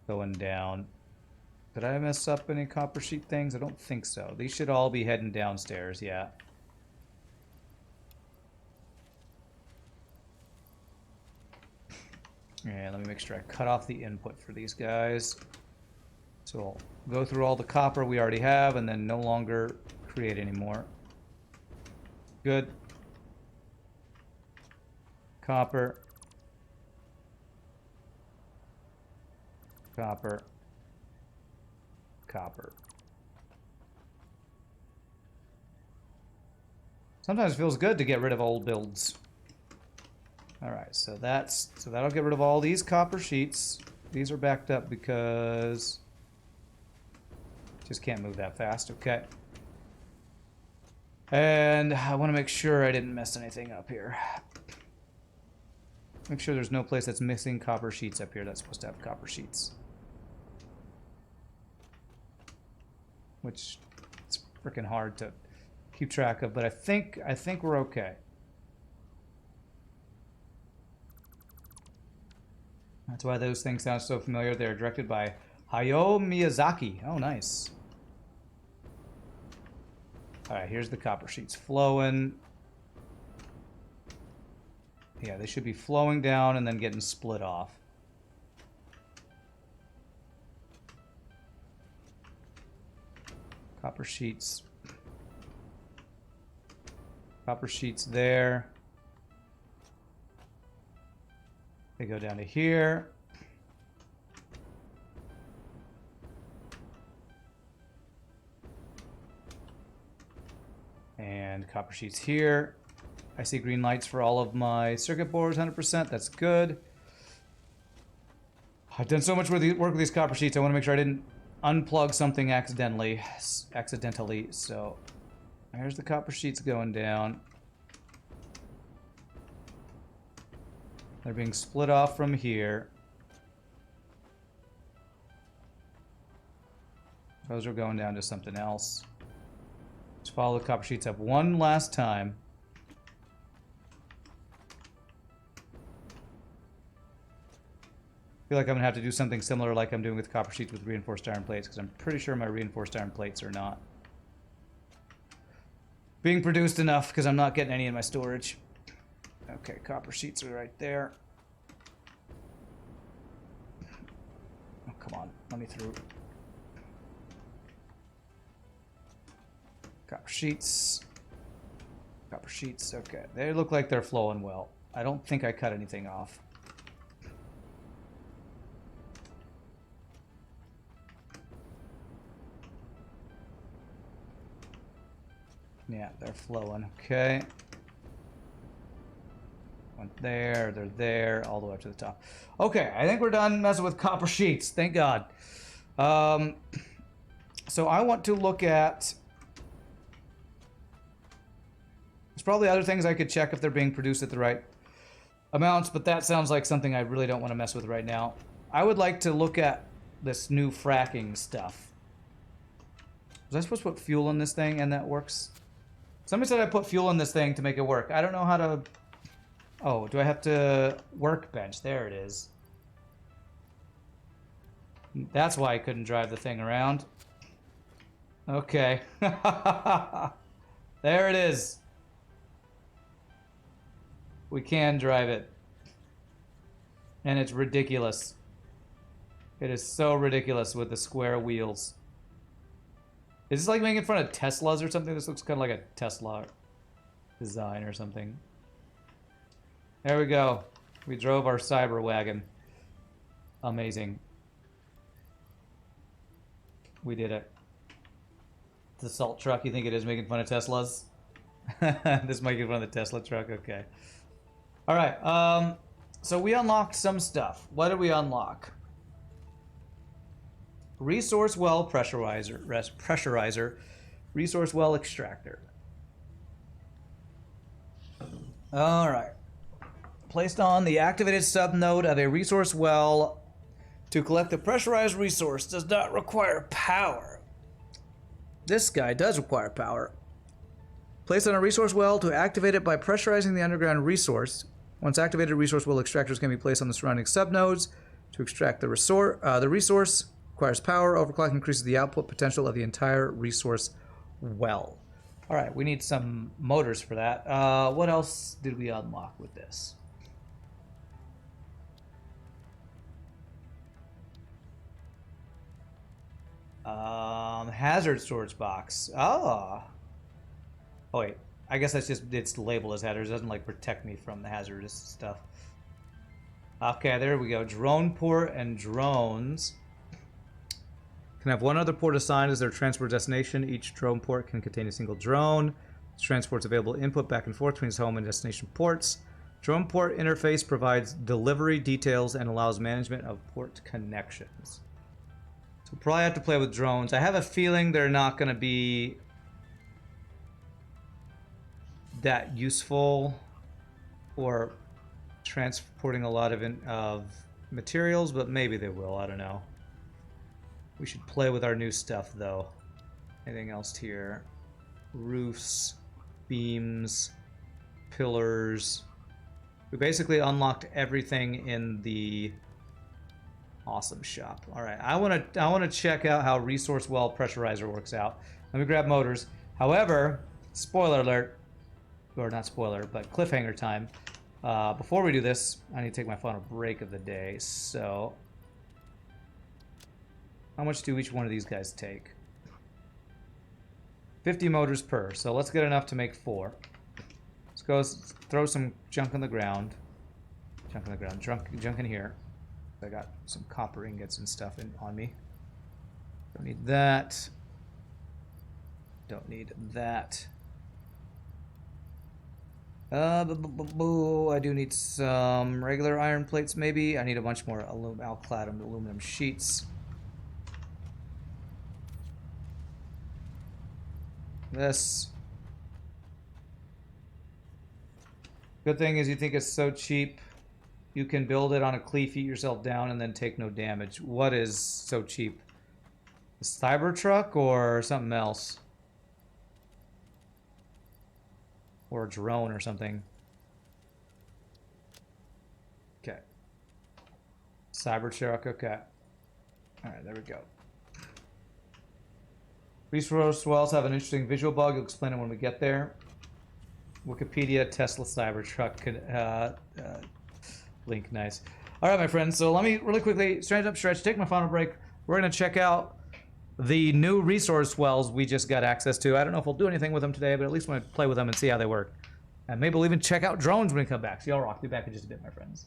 Going down. Did I mess up any copper sheet things? I don't think so. These should all be heading downstairs, yeah. And let me make sure I cut off the input for these guys. So I'll go through all the copper we already have and then no longer create any more. Good. Copper. Copper. Copper. Sometimes it feels good to get rid of old builds. Alright, so that'll get rid of all these copper sheets. These are backed up because just can't move that fast. Okay. And I want to make sure I didn't mess anything up here. Make sure there's no place that's missing copper sheets up here that's supposed to have copper sheets. Which it's freaking hard to keep track of, but I think we're okay. That's why those things sound so familiar. They're directed by Hayao Miyazaki. Oh, nice. Alright, here's the copper sheets flowing. Yeah, they should be flowing down and then getting split off. Copper sheets. Copper sheets there. They go down to here. And copper sheets here. I see green lights for all of my circuit boards, 100%. That's good. I've done so much work with these copper sheets. I want to make sure I didn't unplug something accidentally. So there's the copper sheets going down. They're being split off from here. Those are going down to something else. Let's follow the copper sheets up one last time. I feel like I'm going to have to do something similar like I'm doing with copper sheets with reinforced iron plates, because I'm pretty sure my reinforced iron plates are not being produced enough because I'm not getting any in my storage. Okay, copper sheets are right there. Oh, come on. Let me through. Copper sheets. Copper sheets. Okay. They look like they're flowing well. I don't think I cut anything off. Yeah, they're flowing. Okay. Went there, they're there, all the way up to the top. Okay, I think we're done messing with copper sheets. Thank God. So I want to look at... There's probably other things I could check if they're being produced at the right amounts, but that sounds like something I really don't want to mess with right now. I would like to look at this new fracking stuff. Was I supposed to put fuel in this thing and that works? Somebody said I put fuel in this thing to make it work. I don't know how to... Oh, do I have to... Workbench. There it is. That's why I couldn't drive the thing around. Okay. There it is. We can drive it. And it's ridiculous. It is so ridiculous with the square wheels. Is this like making fun of Teslas or something? This looks kind of like a Tesla design or something. There we go. We drove our cyber wagon. Amazing. We did it. The salt truck, you think it is making fun of Teslas? This might get fun of the Tesla truck, okay. Alright, so we unlocked some stuff. What did we unlock? Resource well pressurizer, resource well extractor. Alright. Placed on the activated subnode of a resource well to collect the pressurized resource does not require power. This guy does require power. Placed on a resource well to activate it by pressurizing the underground resource. Once activated, resource well extractors can be placed on the surrounding subnodes to extract the resource. Requires power. Overclock increases the output potential of the entire resource well. All right, we need some motors for that. What else did we unlock with this? Hazard storage box. Oh wait, I guess that's just, it's labeled as hazard. It doesn't like protect me from the hazardous stuff. Okay, there we go. Drone port and drones can have one other port assigned as their transport destination. Each drone port can contain a single drone. This transport's available input back and forth between its home and destination ports. Drone port interface provides delivery details and allows management of port connections. So we'll probably have to play with drones. I have a feeling they're not going to be that useful or transporting a lot of materials, but maybe they will. I don't know. We should play with our new stuff, though. Anything else here? Roofs, beams, pillars. We basically unlocked everything in the awesome shop. All right, I want to check out how resource well pressurizer works out. Let me grab motors. However, spoiler alert, or not spoiler, but cliffhanger time. Before we do this, I need to take my final break of the day. So, how much do each one of these guys take? 50 motors per. So let's get enough to make 4. Let's go throw some junk on the ground. Junk on the ground. Junk in here. I got some copper ingots and stuff on me. Don't need that. Don't need that. I do need some regular iron plates, maybe. I need a bunch more alclad aluminum sheets. This. Good thing is you think it's so cheap, you can build it on a cleef, eat yourself down, and then take no damage. What is so cheap? A Cybertruck or something else? Or a drone or something. Okay. Cybertruck, okay. Alright, there we go. Resource wells have an interesting visual bug. You'll explain it when we get there. Wikipedia, Tesla Cybertruck, link, nice. All right, my friends, so let me really quickly stretch, take my final break. We're going to check out the new resource wells we just got access to. I don't know if we'll do anything with them today, but at least we'll play with them and see how they work. And maybe we'll even check out drones when we come back. See y'all rock. Be back in just a bit, my friends.